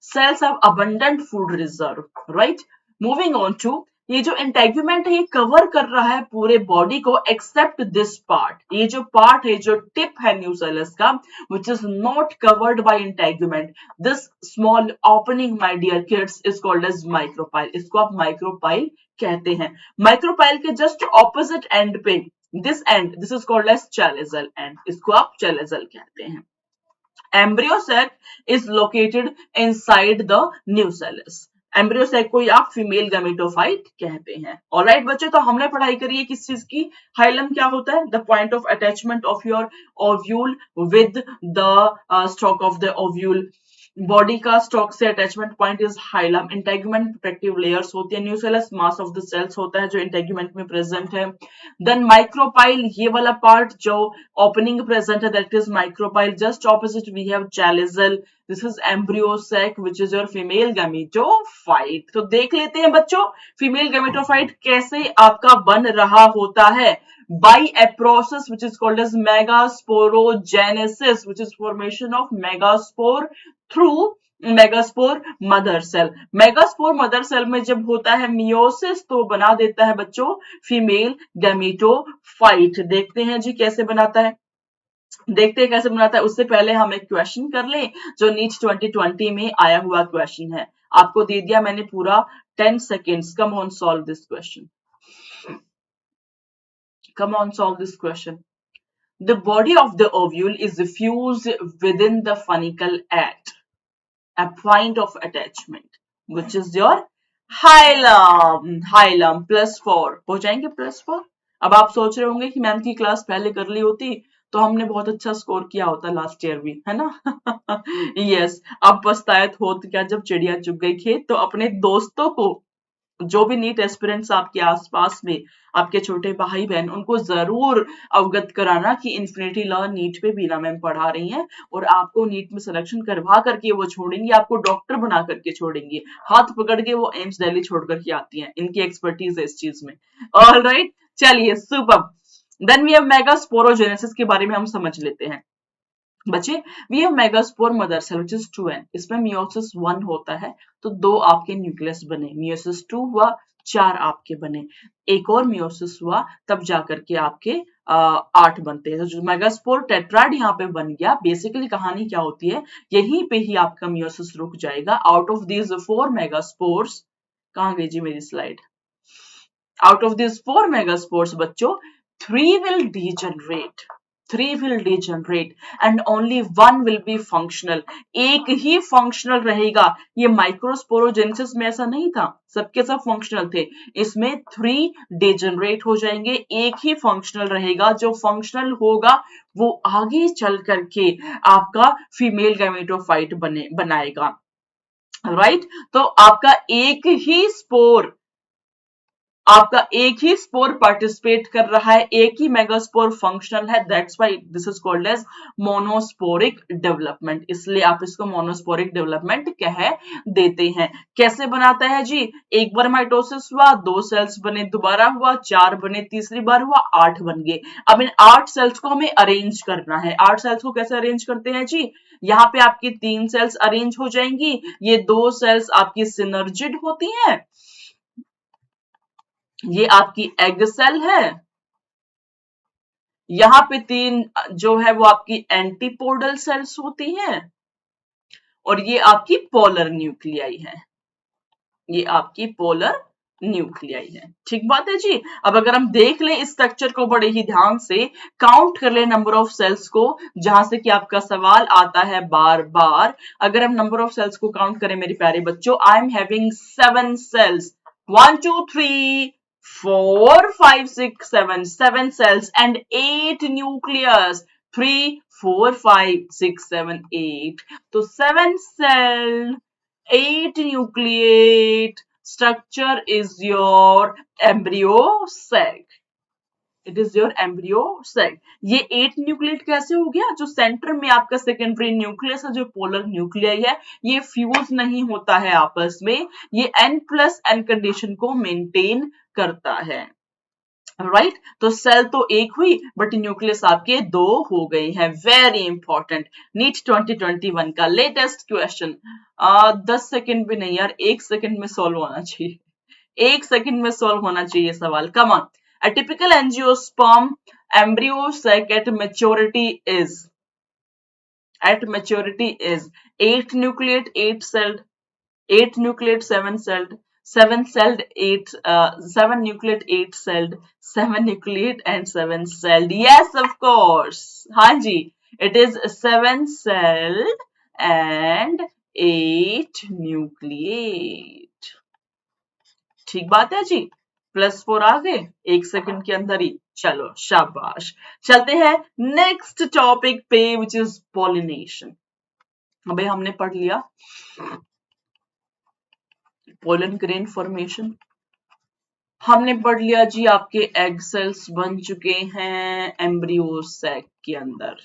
Cells have abundant food reserve, right? Moving on to, ये जो इंटेग्यूमेंट है ये कवर कर रहा है पूरे बॉडी को एक्सेप्ट दिस पार्ट। ये जो पार्ट है, जो टिप है न्यूसेलस का, which is not covered by integument. This small opening, my dear kids, is called as micropyle. इसको आप माइक्रोपाइल कहते हैं। माइक्रोपाइल के जस्ट ऑपोजिट एंड पे this end, this is called as chalazal end, इसको आप चैलेजल कहते हैं। Embryo sac is located inside the nucellus. Embryo sac को आप फीमेल गैमेटोफाइट कहते हैं। ऑलराइट बच्चे, तो हमने पढ़ाई करी है किस चीज की, हाइलम क्या होता है, the point of attachment of your ovule with the stalk of the ovule. Body का स्टॉक से attachment point is hilum. Integument protective layers होती है, nucellus mass of the cells होता है जो इंटेगुमेंट में प्रेजेंट है। देन माइक्रोपाइल, ये वाला पार्ट जो ओपनिंग प्रेजेंट है, that is micropyle. Just opposite we have chalazal, this is embryo sac which is your female gametophyte. तो देख लेते हैं बच्चों फीमेल गैमेटोफाइट कैसे आपका बन रहा होता है। by a process which is called as megasporogenesis, which is formation of megaspore through megaspore mother cell. Megaspore mother cell में जब होता है मियोसिस तो बना देता है बच्चों फीमेल गैमेटोफाइट। देखते हैं जी कैसे बनाता है, देखते हैं कैसे बनाता है। उससे पहले हम एक क्वेश्चन कर लें जो नीट 2020 में आया हुआ क्वेश्चन है। आपको दे दिया मैंने पूरा 10 seconds। Come on solve this question, come on, solve this question. The body of the ovule is fused within the funicle at a point of attachment, which is your hilum. Hilum +4 हो जाएंगे +4। अब आप सोच रहे होंगे कि ma'am की class पहले कर ली होती तो हमने बहुत अच्छा स्कोर किया होता लास्ट ईयर भी, है ना। यस, अब पछतायत होत क्या जब चिड़िया चुग गई खेत। तो अपने दोस्तों को, जो भी नीट एस्पिरेंट्स आपके आसपास में, आपके छोटे भाई बहन, उनको जरूर अवगत कराना कि इन्फिनिटी लॉ नीट पे बीना मैम पढ़ा रही हैं और आपको नीट में सिलेक्शन करवा करके वो छोड़ेंगी, आपको डॉक्टर बना करके छोड़ेंगी, हाथ पकड़ के वो एम्स दिल्ली छोड़ करके आती हैं। इनकी एक्सपर्टीज है इस चीज में। ऑलराइट, चलिए super. Then we have megasporogenesis के बारे में हम समझ लेते हैं। बच्चे we have megaspore mother cell which is 2n, इसमें मियोसिस 1 होता है तो 2 आपके न्यूक्लियस बने, मियोसिस 2 हुआ 4 आपके बने, एक और मियोसिस हुआ तब जाकर के आपके 8 बनते हैं। तो जो मेगास्पोर टेट्राड यहाँ पे बन गया, बेसिकली कहानी क्या होती है, यहीं पे ही आपका मियोसिस रुक जाएगा। आउट ऑफ दीज 4 मेगास्पोर्स, कहाँ गई जी मेरी slide, out of these 4 megaspores बच्चों 3 will degenerate, 3 will degenerate and only 1 will be functional, एक ही functional रहेगा। ये माइक्रोस्पोरोजेनेसिस में ऐसा नहीं था, सबके सब functional थे, इसमें 3 degenerate हो जाएंगे, एक ही functional रहेगा। जो functional होगा वो आगे चल करके आपका फीमेल गैमेटोफाइट बनाएगा, राइट। तो आपका एक ही स्पोर पार्टिसिपेट कर रहा है, एक ही मेगास्पोर फंक्शनल है, that's why this is called as monosporic development, इसलिए आप इसको मोनोस्पोरिक डेवलपमेंट कह देते हैं। कैसे बनाता है जी, एक बार माइटोसिस हुआ, 2 सेल्स बने, दोबारा हुआ 4 बने, तीसरी बार हुआ 8 बन गए। अब इन 8 सेल्स को हमें अरेंज करना है। 8 सेल्स को कैसे अरेंज करते हैं जी, यहाँ पे आपकी 3 सेल्स अरेंज हो जाएंगी, ये 2 सेल्स आपकी सिनर्जिड होती हैं, ये आपकी एग सेल है, यहाँ पे 3 जो है वो आपकी एंटीपोडल सेल्स होती हैं, और ये आपकी पोलर न्यूक्लियाई है, ये आपकी पोलर न्यूक्लियाई है। ठीक बात है जी। अब अगर हम देख लें इस स्ट्रक्चर को बड़े ही ध्यान से, काउंट कर लें नंबर ऑफ सेल्स को, जहां से कि आपका सवाल आता है बार बार। अगर हम नंबर ऑफ सेल्स को काउंट करें मेरे प्यारे बच्चों, आई am having 7 sales, 1 2 3 4 5 6 7, 7 cells and 8 nucleus, 3 4 5 6 7 8, तो 7 cell 8 nucleate structure is your embryo sac, it is your embryo cell. ये 8 न्यूक्लिएट कैसे हो गया, जो सेंटर में आपका सेकेंडरी न्यूक्लियस है, जो पोलर न्यूक्लियाई है, ये फ्यूज नहीं होता है आपस में, ये n+n कंडीशन को मेंटेन करता है, राइट। तो सेल तो एक हुई बट न्यूक्लियस आपके 2 हो गए हैं। वेरी इंपॉर्टेंट, नीट 2021 का लेटेस्ट क्वेश्चन, 10 सेकंड भी नहीं यार, 1 सेकंड में सॉल्व होना चाहिए, 1 सेकंड में सॉल्व होना चाहिए सवाल। Come on, a typical angiosperm embryo sac at maturity is 8 nucleate 8 celled, 8 nucleate 7 celled, 7 celled 8 7 nucleate 8 celled, 7 nucleate and 7 celled, yes of course, हाँ जी, it is 7 celled and 8 nucleate। ठीक बात है जी, +4 आ गए 1 सेकंड के अंदर ही, चलो शाबाश। चलते हैं नेक्स्ट टॉपिक पे विच इज पॉलिनेशन। अबे हमने पढ़ लिया पोलन ग्रेन फॉर्मेशन, हमने पढ़ लिया जी आपके एग सेल्स बन चुके हैं एम्ब्रियो सैक के अंदर,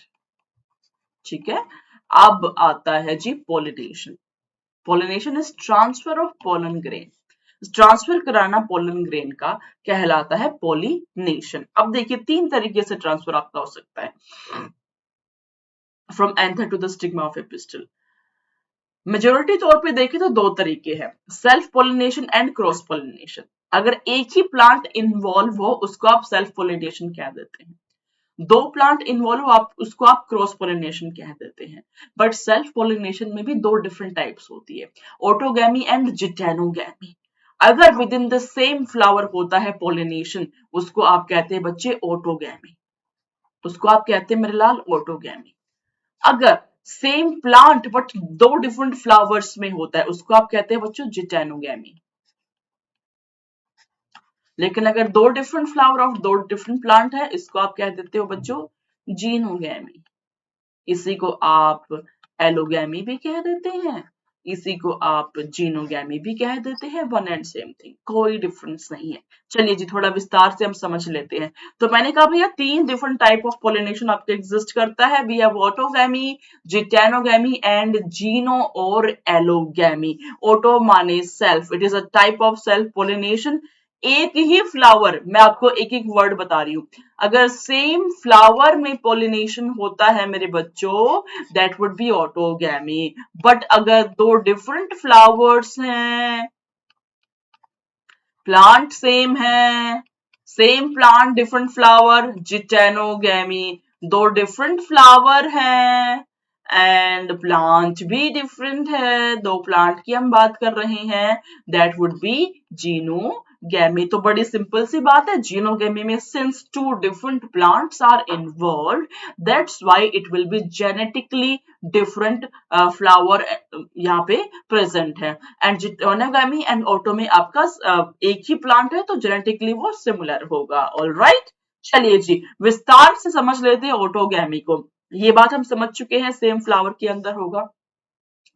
ठीक है। अब आता है जी pollination. Pollination is transfer of pollen grain, transfer कराना पोलन ग्रेन का कहलाता है पॉलिनेशन। अब देखिए 3 तरीके से ट्रांसफर आपका हो सकता है, from anther to the stigma of a pistil. Majority तौर पे देखें तो 2 तरीके हैं, self pollination and cross pollination. अगर एक ही प्लांट इन्वॉल्व हो उसको आप सेल्फ पॉलिनेशन कह देते हैं, 2 प्लांट इन्वॉल्व हो आप उसको आप क्रॉस पॉलिनेशन कह देते हैं। बट सेल्फ पॉलिनेशन में भी 2 डिफरेंट टाइप्स होती है, ऑटोगैमी एंड जिटेनोगैमी। अगर within the same flower होता है पॉलिनेशन, उसको आप कहते हैं बच्चे ऑटोगैमी, उसको आप कहते हैं मेरे लाल ऑटोगैमी। अगर same plant but 2 different flowers में होता है, उसको आप कहते हैं बच्चों जिटेनोगैमी। लेकिन अगर 2 different flower of 2 different plant है, इसको आप कह देते हो बच्चों जीनोगैमी। इसी को आप एलोगैमी भी कह देते हैं, इसी को आप जीनोगैमी भी कह देते हैं, वन एंड सेम थिंग, कोई डिफरेंस नहीं है। चलिए जी थोड़ा विस्तार से हम समझ लेते हैं। तो मैंने कहा भैया 3 डिफरेंट टाइप ऑफ पॉलिनेशन आपके एग्जिस्ट करता है, वी हैव ऑटोगैमी, जिटेनोगैमी एंड जीनो और एलोगैमी। ऑटो माने self, it is a type of self pollination, एक ही फ्लावर, मैं आपको एक एक वर्ड बता रही हूं, अगर सेम फ्लावर में पॉलिनेशन होता है मेरे बच्चों, that would B autogamy. But अगर दो डिफरेंट फ्लावर्स हैं, प्लांट सेम है, सेम प्लांट डिफरेंट फ्लावर, जिटेनोगैमी। दो डिफरेंट फ्लावर हैं एंड प्लांट भी डिफरेंट है, दो प्लांट की हम बात कर रहे हैं, दैट वुड बी जीनोगैमी। तो बड़ी सिंपल सी बात है, जीनोगैमी में since two different plants are involved, that's why it will be genetically different flower यहाँ पे प्रेजेंट है। एंड जिटोनोगैमी एंड ऑटो में आपका एक ही प्लांट है तो जेनेटिकली वो सिमिलर होगा। ऑलराइट, चलिए जी विस्तार से समझ लेते हैं ऑटोगैमी को। ये बात हम समझ चुके हैं, सेम फ्लावर के अंदर होगा।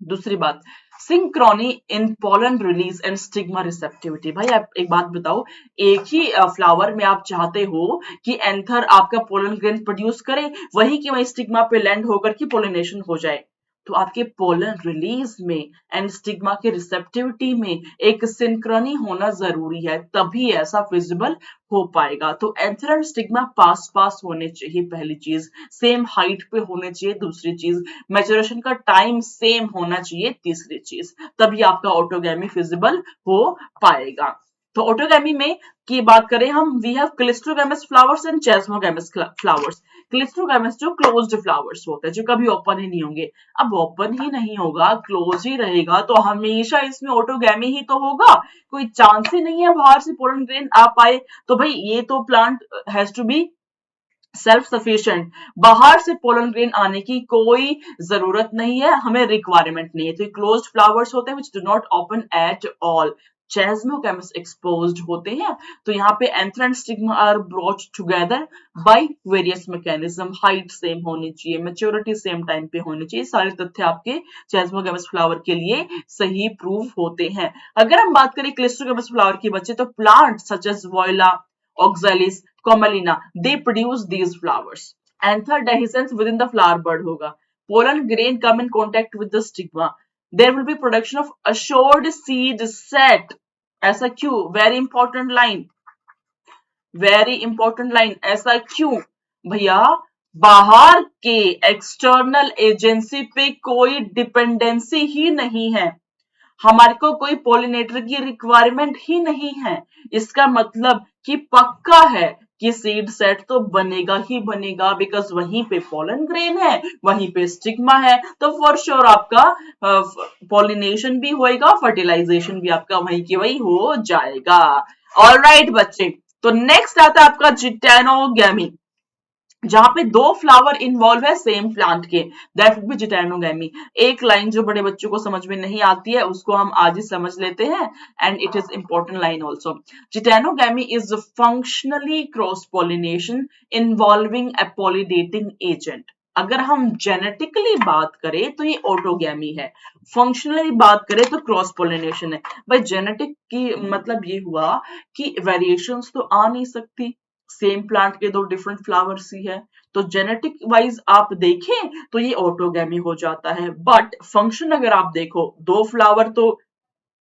दूसरी बात, synchrony in pollen release and stigma receptivity. भाई आप एक बात बताओ, एक ही फ्लावर में आप चाहते हो कि एंथर आपका पोलन ग्रेन प्रोड्यूस करे, वही कि वही स्टिग्मा पे लैंड होकर के पोलिनेशन हो जाए, तो आपके पोलन रिलीज में एंड स्टिग्मा के रिसेप्टिविटी में एक सिंक्रोनी होना जरूरी है, तभी ऐसा विजिबल हो पाएगा। तो एंथर एंड स्टिग्मा पास पास होने चाहिए, पहली चीज, सेम हाइट पे होने चाहिए, दूसरी चीज मैच्योरेशन का टाइम सेम होना चाहिए, तीसरी चीज, तभी आपका ऑटोगैमी फिजिबल हो पाएगा। तो ऑटोगैमी में की बात करें हम, we have cleistogamous flowers and chasmogamous flowers. Cleistogamous जो क्लोज्ड फ्लावर्स होते हैं, जो कभी ओपन ही नहीं होंगे। अब ओपन ही नहीं होगा, क्लोज ही रहेगा, तो हमेशा इसमें ऑटोगैमी ही तो होगा, कोई चांस ही नहीं है बाहर से पोलन ग्रेन आ पाए। तो भाई ये तो plant has to be self sufficient, बाहर से पोलन ग्रेन आने की कोई जरूरत नहीं है, हमें रिक्वायरमेंट नहीं है। तो क्लोज्ड फ्लावर्स होते हैं which do not open at all. Chasmogamous exposed होते हैं, तो यहाँ पे anther and stigma are brought together by various mechanism. Height same होनी चाहिए, मैच्योरिटी सेम टाइम पे होनी चाहिए, सारे तथ्य आपके चेस्मोगैमस फ्लावर के लिए सही प्रूव होते हैं। अगर हम बात करें क्लिस्ट्रोगैमस फ्लावर की बच्चे, तो plant such as viola, oxalis, commelina, they produce these flowers. Anther dehiscence within the flower bud होगा. Pollen grain come in contact with the stigma. There will be production of assured seed set. ऐसा क्यों? Very important line. Very important line. ऐसा क्यों? भैया बाहर के external agency पे कोई डिपेंडेंसी ही नहीं है, हमारे को कोई पॉलिनेटर की रिक्वायरमेंट ही नहीं है। इसका मतलब कि पक्का है कि सीड सेट तो बनेगा ही बनेगा, बिकॉज वहीं पे पॉलन ग्रेन है, वहीं पे स्टिग्मा है, तो फॉर श्योर आपका पॉलिनेशन भी होएगा, फर्टिलाइजेशन भी आपका वहीं की वहीं हो जाएगा। ऑलराइट बच्चे, तो नेक्स्ट आता है आपका जिटेनोगैमी, जहां पे दो फ्लावर इन्वॉल्व है सेम प्लांट के, दैट वुड बी जिटेनोगैमी। एक लाइन जो बड़े बच्चों को समझ में नहीं आती है उसको हम आज ही समझ लेते हैं, and it is important line also. Geitonogamy is functionally cross pollination involving a pollinating agent. अगर हम जेनेटिकली बात करें तो ये ऑटोगैमी है, फंक्शनली बात करें तो क्रॉस पॉलिनेशन है। भाई जेनेटिक की मतलब ये हुआ कि वेरिएशंस तो आ नहीं सकती, सेम प्लांट के दो डिफरेंट फ्लावर्स ही है, तो जेनेटिक वाइज आप देखें तो ये ऑटोगैमी हो जाता है। बट फंक्शन अगर आप देखो, दो फ्लावर तो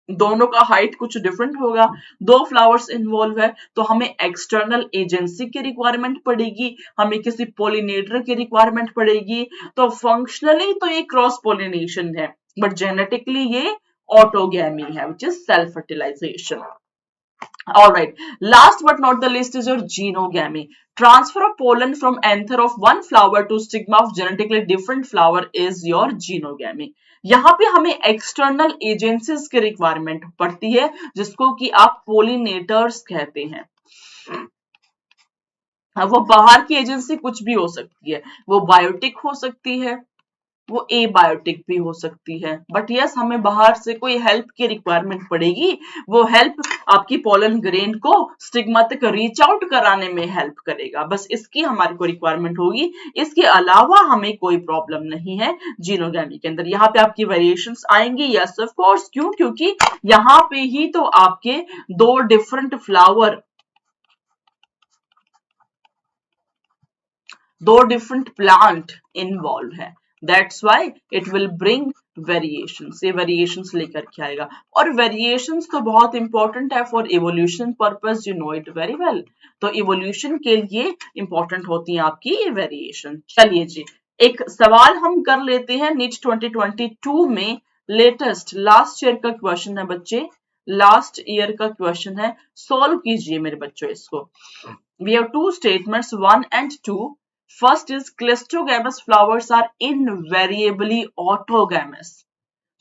दोनों का हाइट कुछ डिफरेंट होगा, दो फ्लावर्स इन्वॉल्व है, तो हमें एक्सटर्नल एजेंसी की रिक्वायरमेंट पड़ेगी, हमें किसी पोलिनेटर की रिक्वायरमेंट पड़ेगी। तो फंक्शनली तो ये क्रॉस पोलिनेशन है, बट जेनेटिकली ये ऑटोगैमी है, which is self fertilisation. All right. Last but not the least is your genogamy. Transfer of pollen from anther of one flower to stigma of genetically different flower is your genogamy. यहाँ पे हमें external agencies की requirement पड़ती है, जिसको कि आप pollinators कहते हैं। वो बाहर की एजेंसी कुछ भी हो सकती है, वो बायोटिक हो सकती है, वो एबायोटिक भी हो सकती है, बट यस हमें बाहर से कोई हेल्प की रिक्वायरमेंट पड़ेगी। वो हेल्प आपकी पोलन ग्रेन को स्टिग्मा तक रीच आउट कराने में हेल्प करेगा, बस इसकी हमारे को रिक्वायरमेंट होगी। इसके अलावा हमें कोई प्रॉब्लम नहीं है जीनोगैमी के अंदर। यहाँ पे आपकी वेरिएशंस आएंगी, यस ऑफ कोर्स, क्यों? क्योंकि यहाँ पे ही तो आपके दो डिफरेंट फ्लावर, दो डिफरेंट प्लांट इन्वॉल्व है, that's why it will bring variations, ये वेरिएशंस लेकर के आएगा। और वेरिएशंस तो बहुत इंपॉर्टेंट है for evolution purpose, you know it very well. तो इवोल्यूशन के लिए इंपॉर्टेंट होती है आपकी ये वेरिएशन। चलिए जी, एक सवाल हम कर लेते हैं नीट 2022 में लेटेस्ट लास्ट ईयर का क्वेश्चन है बच्चे, लास्ट ईयर का क्वेश्चन है, सॉल्व कीजिए मेरे बच्चों इसको। We have two statements, 1 and 2. First is cleistogamous flowers are invariably autogamous.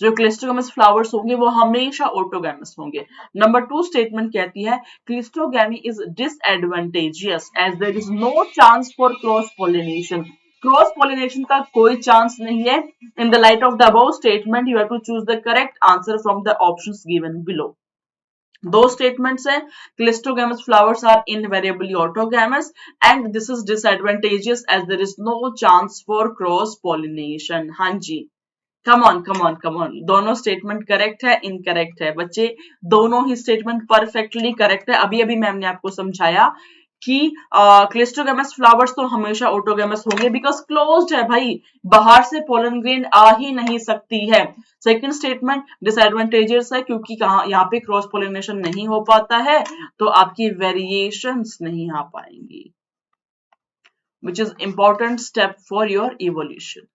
जो क्लिस्टोगेमस फ्लावर्स होंगे वो हमेशा ऑटोगेमस होंगे। नंबर 2 स्टेटमेंट कहती है cleistogamy is disadvantageous as there is no chance for cross pollination. Cross pollination का कोई चांस नहीं है। In the light of the above statement you have to choose the correct answer from the options given below. दो statements हैं, cleistogamous flowers are invariably autogamous and this is disadvantageous as there is no chance for cross pollination. हाँ जी, come on come on come on, दोनों statement correct है, incorrect है बच्चे, दोनों ही statement perfectly correct है। अभी अभी मैम ने आपको समझाया कि क्लिस्टोगेमस फ्लावर्स तो हमेशा ऑटोगेमस होंगे बिकॉज क्लोज्ड है भाई, बाहर से पोलन ग्रेन आ ही नहीं सकती है। सेकंड स्टेटमेंट डिसएडवांटेजेस है क्योंकि कहा यहाँ पे क्रॉस पोलिनेशन नहीं हो पाता है तो आपकी वेरिएशंस नहीं आ पाएंगी, which is important step for your evolution.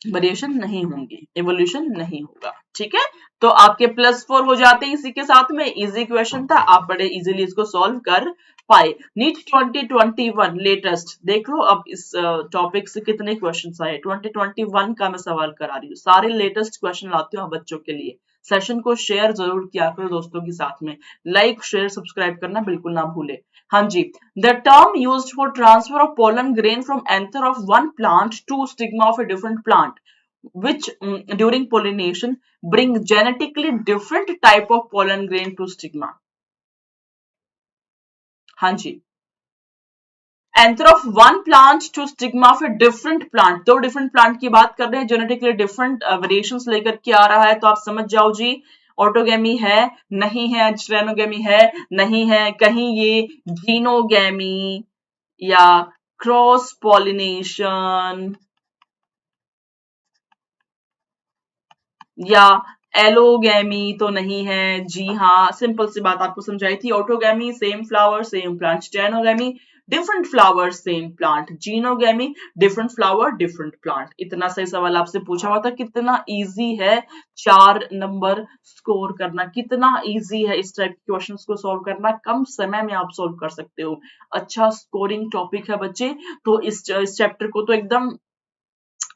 Variation नहीं होंगी, एवोल्यूशन नहीं होगा, ठीक है। तो आपके +4 हो जाते हैं इसी के साथ में। इजी क्वेश्चन था, आप बड़े इजीली इसको सॉल्व कर पाए। नीट 2021 लेटेस्ट देख लो, अब इस टॉपिक से कितने क्वेश्चंस आए। 2021 का मैं सवाल करा रही हूँ, सारे लेटेस्ट क्वेश्चन लाती हूँ बच्चों के लिए। सेशन को शेयर जरूर किया करो दोस्तों के साथ में, लाइक शेयर सब्सक्राइब करना बिल्कुल ना भूले। हाँ जी, the term used for transfer of pollen grain from anther of one plant to stigma of a different plant which during pollination bring genetically different type of pollen grain to stigma। हाँ जी, anther of one plant to stigma of a different plant, दो different plant की बात कर रहे हैं, genetically different variations लेकर के आ रहा है। तो आप समझ जाओ जी, ऑटोगेमी है नहीं है, स्टेनोगेमी है नहीं है, कहीं ये जीनोगेमी या क्रॉस पॉलिनेशन या एलोगेमी तो नहीं है। जी हाँ, सिंपल सी बात आपको समझाई थी, autogamy same flower same plant, geitonogamy different flower same plant, xenogamy different flower different plant. इतना सही सवाल आपसे पूछा हुआ था, कितना इजी है 4 नंबर स्कोर करना, कितना इजी है इस टाइप के क्वेश्चंस को सॉल्व करना, कम समय में आप सॉल्व कर सकते हो। अच्छा स्कोरिंग टॉपिक है बच्चे, तो इस चैप्टर को तो एकदम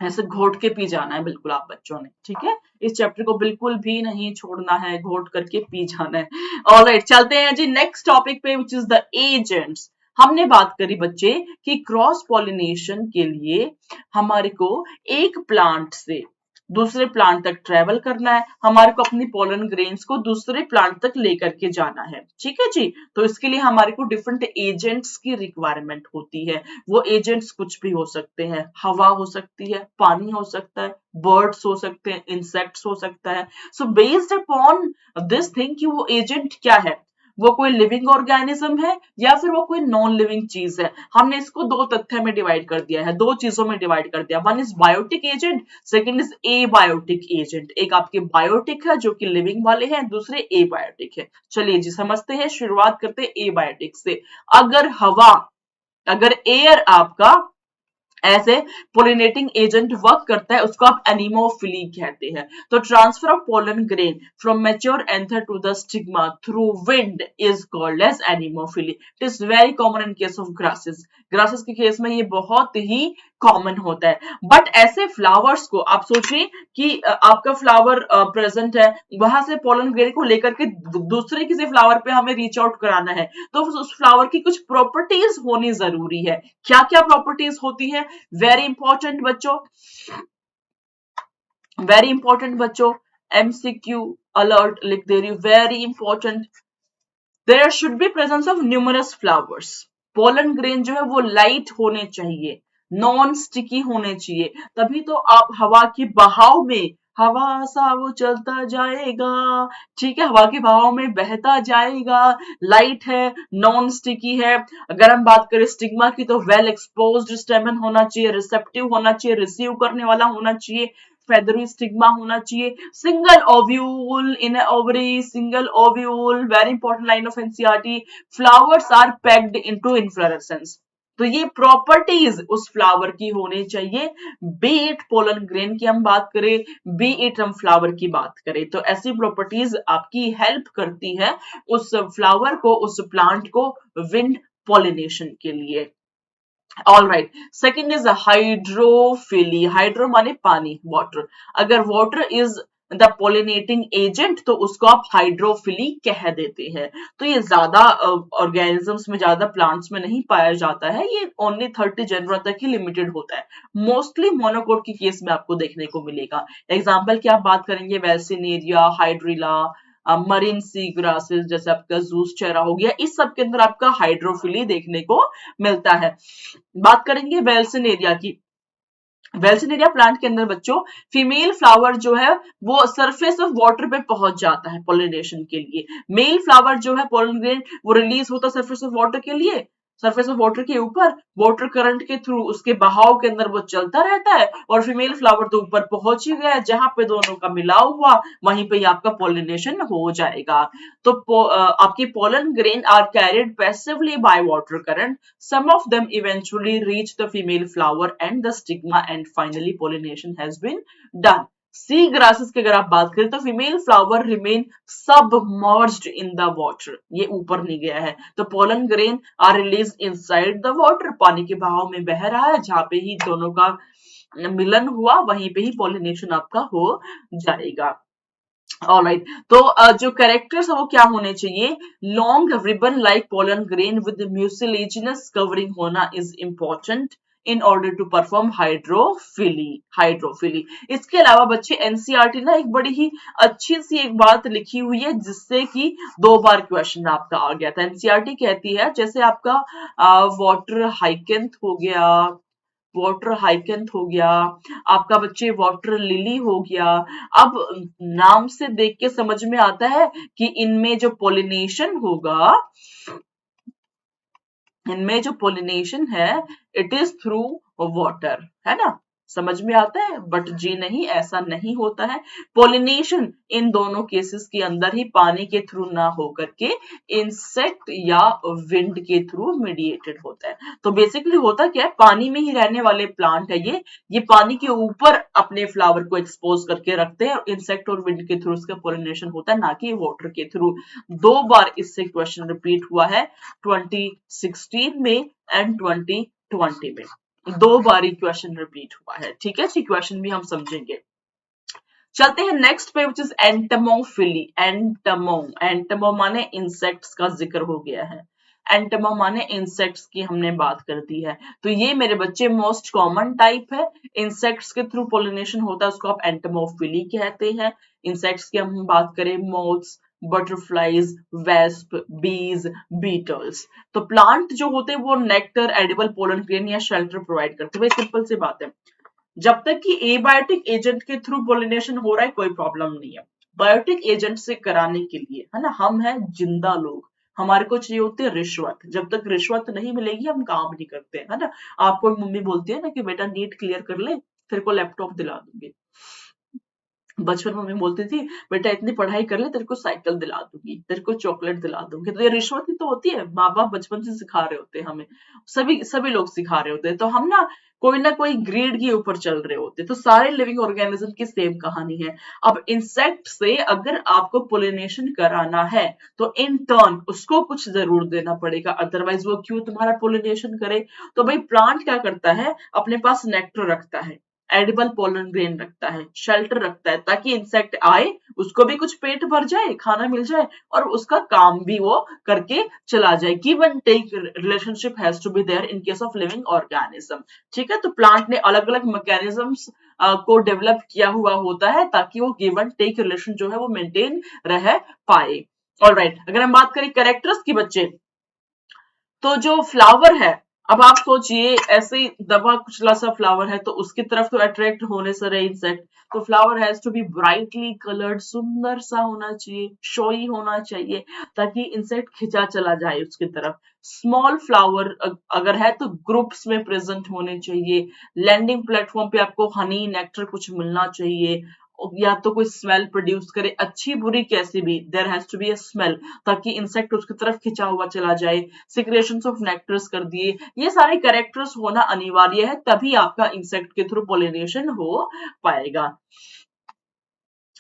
ऐसे घोट के पी जाना है बिल्कुल आप बच्चों ने, ठीक है। इस चैप्टर को बिल्कुल भी नहीं छोड़ना है, घोट करके पी जाना है। ऑलराइट, चलते हैं जी नेक्स्ट टॉपिक पे, विच इज द एजेंट्स। हमने बात करी बच्चे कि क्रॉस पॉलिनेशन के लिए हमारे को एक प्लांट से दूसरे प्लांट तक ट्रेवल करना है, हमारे को अपनी पोलन ग्रेन्स को दूसरे प्लांट तक लेकर के जाना है, ठीक है जी। तो इसके लिए हमारे को डिफरेंट एजेंट्स की रिक्वायरमेंट होती है। वो एजेंट्स कुछ भी हो सकते हैं, हवा हो सकती है, पानी हो सकता है, बर्ड्स हो सकते हैं, इंसेक्ट्स हो सकता है। So based upon this thing कि वो एजेंट क्या है, वो कोई लिविंग ऑर्गेनिज्म है या फिर वो कोई नॉन लिविंग चीज है, हमने इसको दो तथ्य में डिवाइड कर दिया है, दो चीजों में डिवाइड कर दिया। One is biotic agent, second is abiotic agent. एक आपके बायोटिक है जो कि लिविंग वाले हैं, दूसरे एबायोटिक है। चलिए जी समझते हैं, शुरुआत करते हैं एबायोटिक से। अगर हवा, अगर एयर आपका ऐसे पोलिनेटिंग एजेंट वर्क करता है, उसको आप एनिमोफिली कहते हैं। तो transfer of pollen grain from mature anther to the stigma through wind is called as anemophily. It is very common in case of grasses, grasses के केस में ये बहुत ही कॉमन होता है। बट ऐसे फ्लावर्स को आप सोचिए कि आपका फ्लावर प्रेजेंट है, वहां से पोलन ग्रेन को लेकर के दूसरे किसी फ्लावर पे हमें रीच आउट कराना है, तो उस फ्लावर की कुछ प्रॉपर्टीज होनी जरूरी है। क्या क्या प्रॉपर्टीज होती है, वेरी इंपॉर्टेंट बच्चों, वेरी इंपॉर्टेंट बच्चों, एमसीक्यू अलर्ट लिख दे रही हूं, very important. There should be presence of numerous flowers, pollen grain जो है वो लाइट होने चाहिए, नॉन स्टिकी होने चाहिए, तभी तो आप हवा के बहाव में हवा सा वो चलता जाएगा, ठीक है, हवा के बहाव में बहता जाएगा। लाइट है, नॉन स्टिकी है। अगर हम बात करें स्टिग्मा की तो वेल एक्सपोज्ड स्टेमन होना चाहिए, रिसेप्टिव होना चाहिए, रिसीव करने वाला होना चाहिए, फेदरी स्टिग्मा होना चाहिए, single ovule in ovary, single ovule, very important line of NCERT, flowers are packed into inflorescence. तो ये प्रॉपर्टीज उस फ्लावर की होनी चाहिए, बी इट पोलन ग्रेन की हम बात करें, बी इट हम फ्लावर की बात करें, तो ऐसी प्रॉपर्टीज आपकी हेल्प करती है उस फ्लावर को, उस प्लांट को विंड पॉलिनेशन के लिए। All right, second is hydrophily. Hydro माने पानी, वाटर। अगर water is the pollinating agent तो उसको आप हाइड्रोफिली कह देते हैं। तो ये ज्यादा ऑर्गेनिजम्स में, ज्यादा प्लांट्स में नहीं पाया जाता है, ये ओनली 30 जनवरी तक ही लिमिटेड होता है। मोस्टली मोनोकोट की केस में आपको देखने को मिलेगा। एग्जाम्पल की आप बात करेंगे, वेल्सिनेरिया, हाइड्रिला, मरीन सी ग्रासेस जैसे आपका जूस चेहरा हो गया, इस सब के अंदर आपका हाइड्रोफिली देखने को मिलता है। बात करेंगे वेल्सिनेरिया की। वेल्सिनेरिया प्लांट के अंदर बच्चों फीमेल फ्लावर जो है वो सरफेस ऑफ वाटर पे पहुंच जाता है पॉलिनेशन के लिए। मेल फ्लावर जो है पोलन ग्रेन वो रिलीज होता है सरफेस ऑफ वाटर के लिए, सरफेस ऑफ वाटर के ऊपर, वाटर करंट के थ्रू उसके बहाव के अंदर वो चलता रहता है, और फीमेल फ्लावर तो ऊपर पहुंच ही गया, जहां पे दोनों का मिलाव हुआ वहीं पे आपका पॉलिनेशन हो जाएगा। तो आपकी pollen grain are carried passively by water current, some of them eventually reach the female flower and the stigma, and finally pollination has been done. Sea grasses की अगर आप बात करें तो female flower remain submerged in the water, ये ऊपर नहीं गया है, तो pollen grain are release inside the water, पानी के बहाव में बह रहा है, जहां पे ही दोनों का मिलन हुआ वहीं पे ही पॉलिनेशन आपका हो जाएगा। ऑलराइट, तो जो कैरेक्टर्स है वो क्या होने चाहिए, long ribbon like pollen grain with mucilaginous covering होना is important in order to perform hydrophily. Hydrophily इसके अलावा बच्चे एनसीईआरटी ना एक बड़ी ही अच्छी सी एक बात लिखी हुई है जिससे कि 2 बार क्वेश्चन आपका आ गया था। एनसीईआरटी कहती है जैसे आपका वाटर हाइकेंथ हो गया, वाटर हाइकेंथ हो गया, आपका बच्चे वाटर लिली हो गया। अब नाम से देख के समझ में आता है कि इनमें जो पोलिनेशन होगा, इनमें जो पोलिनेशन है इट इज थ्रू वाटर, है ना, समझ में आता है। बट जी नहीं, ऐसा नहीं होता है। पोलिनेशन इन दोनों केसेस के अंदर ही पानी के थ्रू ना होकर के इंसेक्ट या विंड के थ्रू मीडिएटेड होता है। तो बेसिकली होता क्या है, पानी में ही रहने वाले प्लांट है ये पानी के ऊपर अपने फ्लावर को एक्सपोज करके रखते हैं और इंसेक्ट और विंड के थ्रू उसका पोलिनेशन होता है, ना कि वाटर के थ्रू। 2 बार इससे क्वेश्चन रिपीट हुआ है, 2016 में एंड 2020 में 2 बारी क्वेश्चन रिपीट हुआ है। ठीक है जी, क्वेश्चन भी हम समझेंगे। चलते हैं नेक्स्ट पे विच इज एंटमोफिली। एंटमो माने इंसेक्ट्स का जिक्र हो गया है, एंटमो माने इंसेक्ट्स की हमने बात कर दी है। तो ये मेरे बच्चे मोस्ट कॉमन टाइप है, इंसेक्ट्स के थ्रू पोलिनेशन होता है, उसको आप एंटमोफिली कहते हैं। इंसेक्ट्स की हम बात करें, मोथ्स, बटरफ्लाइज, वेस्प, बीज, बीटल्स। तो प्लांट जो होते हैं वो नेक्टर, एडिबल पोलन ग्रेन या शेल्टर प्रोवाइड करते हैं। सिंपल सी बात है, जब तक कि एबायोटिक एजेंट के थ्रू पोलिनेशन हो रहा है कोई प्रॉब्लम नहीं है। बायोटिक एजेंट से कराने के लिए, है ना, हम हैं जिंदा लोग, हमारे को चाहिए होती है रिश्वत। जब तक रिश्वत नहीं मिलेगी हम काम नहीं करते, है ना। आपको मम्मी बोलती है ना कि बेटा नीट क्लियर कर ले, फिर को लैपटॉप दिला दूंगी। बचपन में मम्मी बोलती थी बेटा इतनी पढ़ाई कर ले, तेरे को साइकिल दिला दूंगी, तेरे को चॉकलेट दिला दूंगी। तो ये रिश्वत ही तो होती है, माँ बाप बचपन से सिखा रहे होते हैं हमें, सभी लोग सिखा रहे होते हैं। तो हम ना कोई ग्रीड के ऊपर चल रहे होते हैं। तो सारे लिविंग ऑर्गेनिज्म की सेम कहानी है। अब इंसेक्ट से अगर आपको पोलिनेशन कराना है तो इन टर्न उसको कुछ जरूर देना पड़ेगा, अदरवाइज वो क्यों तुम्हारा पोलिनेशन करे। तो भाई प्लांट क्या करता है, अपने पास नेक्टर रखता है, एडिबल पोलन ग्रेन रखता है, शेल्टर रखता है, ताकि इंसेक्ट आए, उसको भी कुछ पेट भर जाए, खाना मिल जाए और उसका काम भी वो करके चला जाए। Give and take relationship has to be there in case of living organism. ठीक है, तो प्लांट ने अलग अलग मैकेनिज्म्स को डेवलप किया हुआ होता है ताकि वो गिव एंड टेक रिलेशन जो है वो मेंटेन रह पाए। ऑलराइट, अगर हम बात करें कैरेक्टर्स की बच्चे, तो जो फ्लावर है अब आप सोचिए ऐसे ही दबा कुचला सा फ्लावर है तो उसकी तरफ तो अट्रैक्ट होने से रहे इंसेक्ट, तो flower has to be brightly coloured, सुंदर सा होना चाहिए, शोई होना चाहिए ताकि इंसेक्ट खिंचा चला जाए उसकी तरफ। स्मॉल फ्लावर अगर है तो ग्रुप्स में प्रेजेंट होने चाहिए। लैंडिंग प्लेटफॉर्म पे आपको हनी नेक्टर कुछ मिलना चाहिए, या तो कोई स्मेल प्रोड्यूस करे, अच्छी बुरी कैसी भी, there has to be a smell ताकि इंसेक्ट उसकी तरफ खिंचा हुआ चला जाए। सिक्रेशंस ऑफ नेक्टर्स कर दिए, ये सारे कैरेक्टर्स होना अनिवार्य है, तभी आपका इंसेक्ट के थ्रू पोलिनेशन हो पाएगा,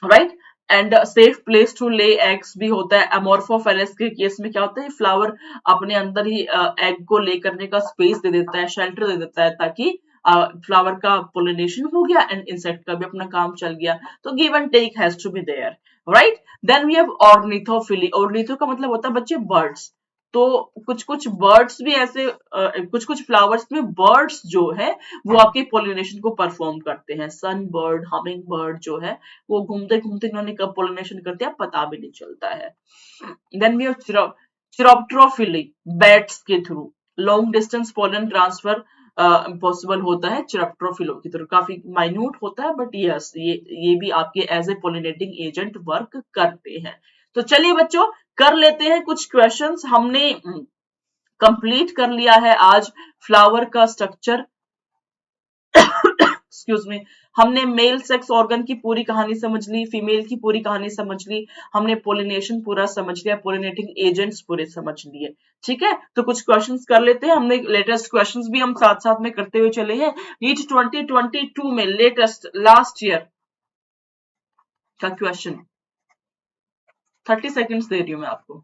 right. And safe place to lay eggs भी होता है। अमोर्फोफेलेस के केस में क्या होता है, फ्लावर अपने अंदर ही एग को ले करने का स्पेस दे देता है, शेल्टर दे देता है, ताकि फ्लावर का पोलिनेशन हो गया एंड इंसेक्ट का भी अपना काम चल गया। तो give and take has to be there, right. Then we have ornithophily. Ornitho का मतलब होता है बच्चे बर्ड्स। तो कुछ कुछ बर्ड्स भी ऐसे कुछ कुछ फ्लावर्स में बर्ड्स जो है वो आपके पोलिनेशन को परफॉर्म करते हैं। सन बर्ड, हमिंग बर्ड जो है वो घूमते घूमते इन्होंने कब पोलिनेशन करते हैं पता भी नहीं चलता है। देन वी हैव चिरोप्टरोफिली, बैट्स के through long distance pollen transfer possible होता है चिरोप्टरोफिलो की थ्रू। काफी माइन्यूट होता है बट यस ये भी आपके as a pollinating agent work करते हैं। तो चलिए बच्चों कर लेते हैं कुछ क्वेश्चंस। हमने कंप्लीट कर लिया है आज फ्लावर का स्ट्रक्चर, एक्सक्यूज मी। हमने मेल सेक्स ऑर्गन की पूरी कहानी समझ ली, फीमेल की पूरी कहानी समझ ली, हमने पोलिनेशन पूरा समझ लिया, पोलिनेटिंग एजेंट्स पूरे समझ लिए। ठीक है, तो कुछ क्वेश्चंस कर लेते हैं। हमने लेटेस्ट क्वेश्चंस भी हम साथ साथ में करते हुए चले हैं। नीट 2022 में लेटेस्ट लास्ट ईयर का क्वेश्चन 30 सेकेंड्स दे रही हूँ मैं आपको।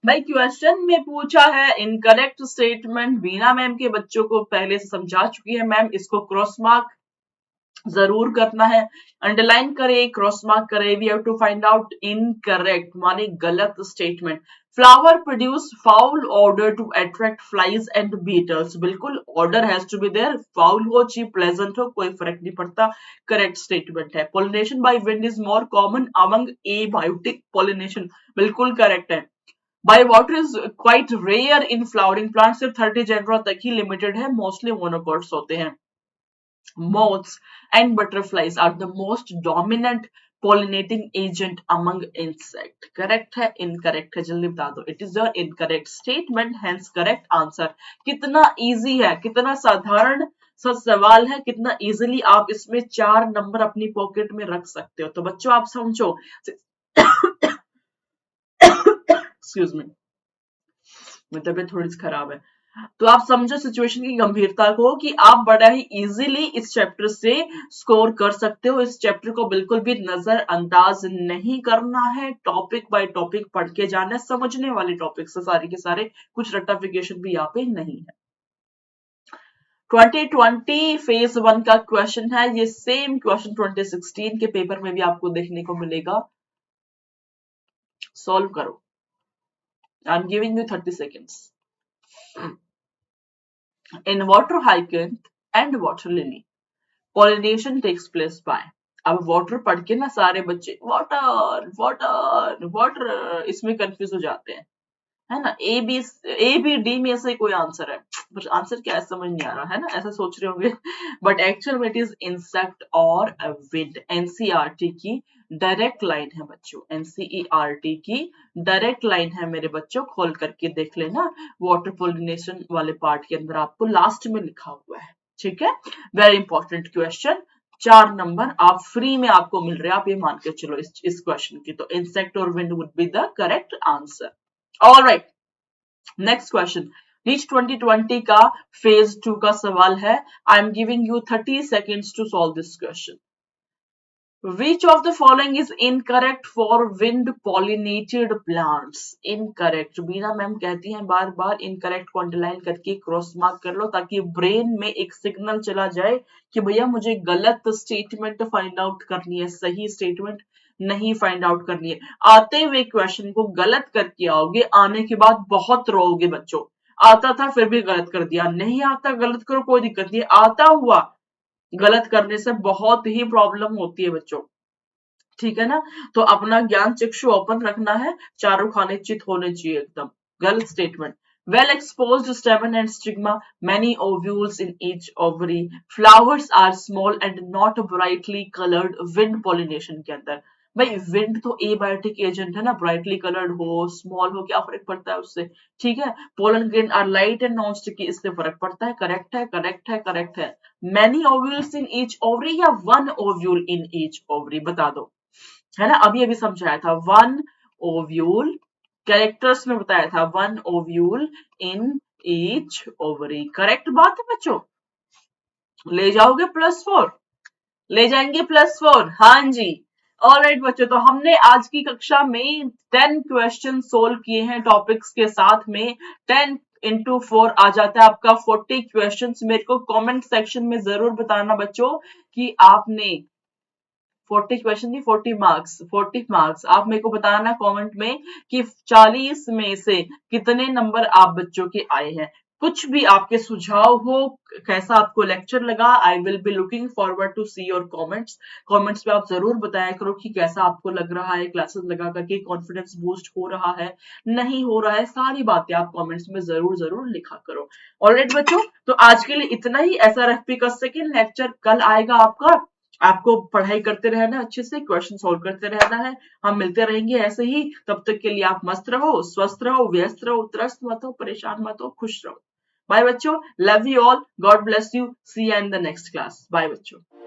भाई क्वेश्चन में पूछा है इनकरेक्ट स्टेटमेंट, बीना मैम के बच्चों को पहले से समझा चुकी है मैम, इसको क्रॉस मार्क जरूर करना है, अंडरलाइन करे, क्रॉस मार्क करे। We have to find out incorrect माने गलत statement. Flower produce foul odour to attract flies and beetles, बिल्कुल odour has to be there, foul हो चाहे प्लेजेंट हो कोई फर्क नहीं पड़ता, करेक्ट स्टेटमेंट है। Pollination by wind is more common among abiotic pollination, बिल्कुल करेक्ट है। By water is quite rare in flowering plant, सिर्फ 30 जेनरा तक ही लिमिटेड है, मोस्टली मोनोकॉट्स होते हैं। Moths and butterflies are the most dominant pollinating agent among insect. Correct है, incorrect है, जल्दी बता दो। It is your incorrect statement, hence correct answer. कितना easy है, कितना साधारण सा सवाल है, कितना easily आप इसमें 4 नंबर अपनी पॉकेट में रख सकते हो। तो बच्चों आप समझो, एक्सक्यूज मी, मेरी तबीयत थोड़ी सी खराब है। तो आप समझो सिचुएशन की गंभीरता को कि आप बड़ा ही इजीली इस चैप्टर से स्कोर कर सकते हो। इस चैप्टर को बिल्कुल भी नजरअंदाज नहीं करना है, टॉपिक बाय टॉपिक पढ़ के जाना है, समझने वाले टॉपिक से सारे के सारे, कुछ रट्टाफिकेशन भी यहाँ पे नहीं है। 2020 फेज 1 का क्वेश्चन है, ये सेम क्वेश्चन 2016 के पेपर में भी आपको देखने को मिलेगा। सॉल्व करो, आई am giving you 30 seconds. In water hyacinth and water lily, pollination takes place by, अब वाटर पढ़ के ना सारे बच्चे वाटर वाटर वाटर इसमें कंफ्यूज हो जाते हैं, है ना। ए बी डी में से कोई आंसर है, बट आंसर क्या है समझ नहीं आ रहा है ना, ऐसा सोच रहे होंगे, बट एक्चुअल में इट इज इंसेक्ट और विंड। एनसीईआरटी की डायरेक्ट लाइन है बच्चों, एनसीईआरटी की डायरेक्ट लाइन है मेरे बच्चों, खोल करके देख लेना, वाटर पोलिनेशन वाले पार्ट के अंदर आपको लास्ट में लिखा हुआ है। ठीक है, वेरी इंपॉर्टेंट क्वेश्चन, 4 नंबर आप फ्री में आपको मिल रहे हैं, आप ये मान के चलो इस क्वेश्चन की। तो इंसेक्ट और wind would be the correct answer. All right, next question. NEET 2020 का फेज 2 का सवाल है। I am giving you 30 seconds to solve this question. Which of the following is incorrect for wind pollinated plants? Incorrect. Bina ma'am कहती हैं बार बार incorrect को underline करके cross mark कर लो ताकि ब्रेन में एक सिग्नल चला जाए कि भैया मुझे गलत स्टेटमेंट फाइंड आउट करनी है, सही स्टेटमेंट नहीं फाइंड आउट करनी है। आते हुए क्वेश्चन को गलत करके आओगे, आने के बाद बहुत रोओगे बच्चों, आता था फिर भी गलत कर दिया, नहीं आता गलत करो कोई दिक्कत नहीं, आता हुआ गलत करने से बहुत ही प्रॉब्लम होती है बच्चों। ठीक है ना, तो अपना ज्ञान चक्षु ओपन रखना है, चारों खाने चित होने चाहिए एकदम। गलत statement, Well exposed stamen and stigma, many ovules in each ovary. Flowers are small and not brightly colored. Wind pollination के अंदर भाई विंड तो एबायोटिक एजेंट है ना, ब्राइटली कलर्ड हो स्मॉल हो क्या फर्क पड़ता है उससे, ठीक है। Pollen grain are light and non sticky, इससे फर्क पड़ता है। करेक्ट है, करेक्ट है, करेक्ट है। Many ovules in each ovary या one ovule in each ovary, बता दो, है ना। अभी अभी समझाया था वन ओव्यूल, कैरेक्टर्स में बताया था one ovule in each ovary. Correct बात है बच्चों, ले जाओगे +4, ले जाएंगे +4, हाँ जी। ऑलराइट बच्चों, तो हमने आज की कक्षा में 10 क्वेश्चन सोल्व किए हैं टॉपिक्स के साथ में। 10 into 4 आ जाता है आपका 40 क्वेश्चंस। मेरे को कमेंट सेक्शन में जरूर बताना बच्चों कि आपने 40 क्वेश्चन नहीं 40 मार्क्स आप मेरे को बताना कमेंट में कि 40 में से कितने नंबर आप बच्चों के आए हैं। कुछ भी आपके सुझाव हो, कैसा आपको लेक्चर लगा, I will be looking forward to see your comments. Comments में आप जरूर बताया करो कि कैसा आपको लग रहा है, क्लासेस लगा करके कॉन्फिडेंस बूस्ट हो रहा है, नहीं हो रहा है, सारी बातें आप कमेंट्स में जरूर जरूर लिखा करो। ऑलराइट बच्चों, तो आज के लिए इतना ही। SRFP का सेकेंड लेक्चर कल आएगा आपका। आपको पढ़ाई करते रहना, अच्छे से क्वेश्चन सॉल्व करते रहना है। हम मिलते रहेंगे ऐसे ही, तब तक के लिए आप मस्त रहो, स्वस्थ रहो, व्यस्त रहो, त्रस्त मत हो, परेशान मत हो, खुश रहो। बाय बच्चों, love you all, God bless you, see you in the next class. Bye बच्चों।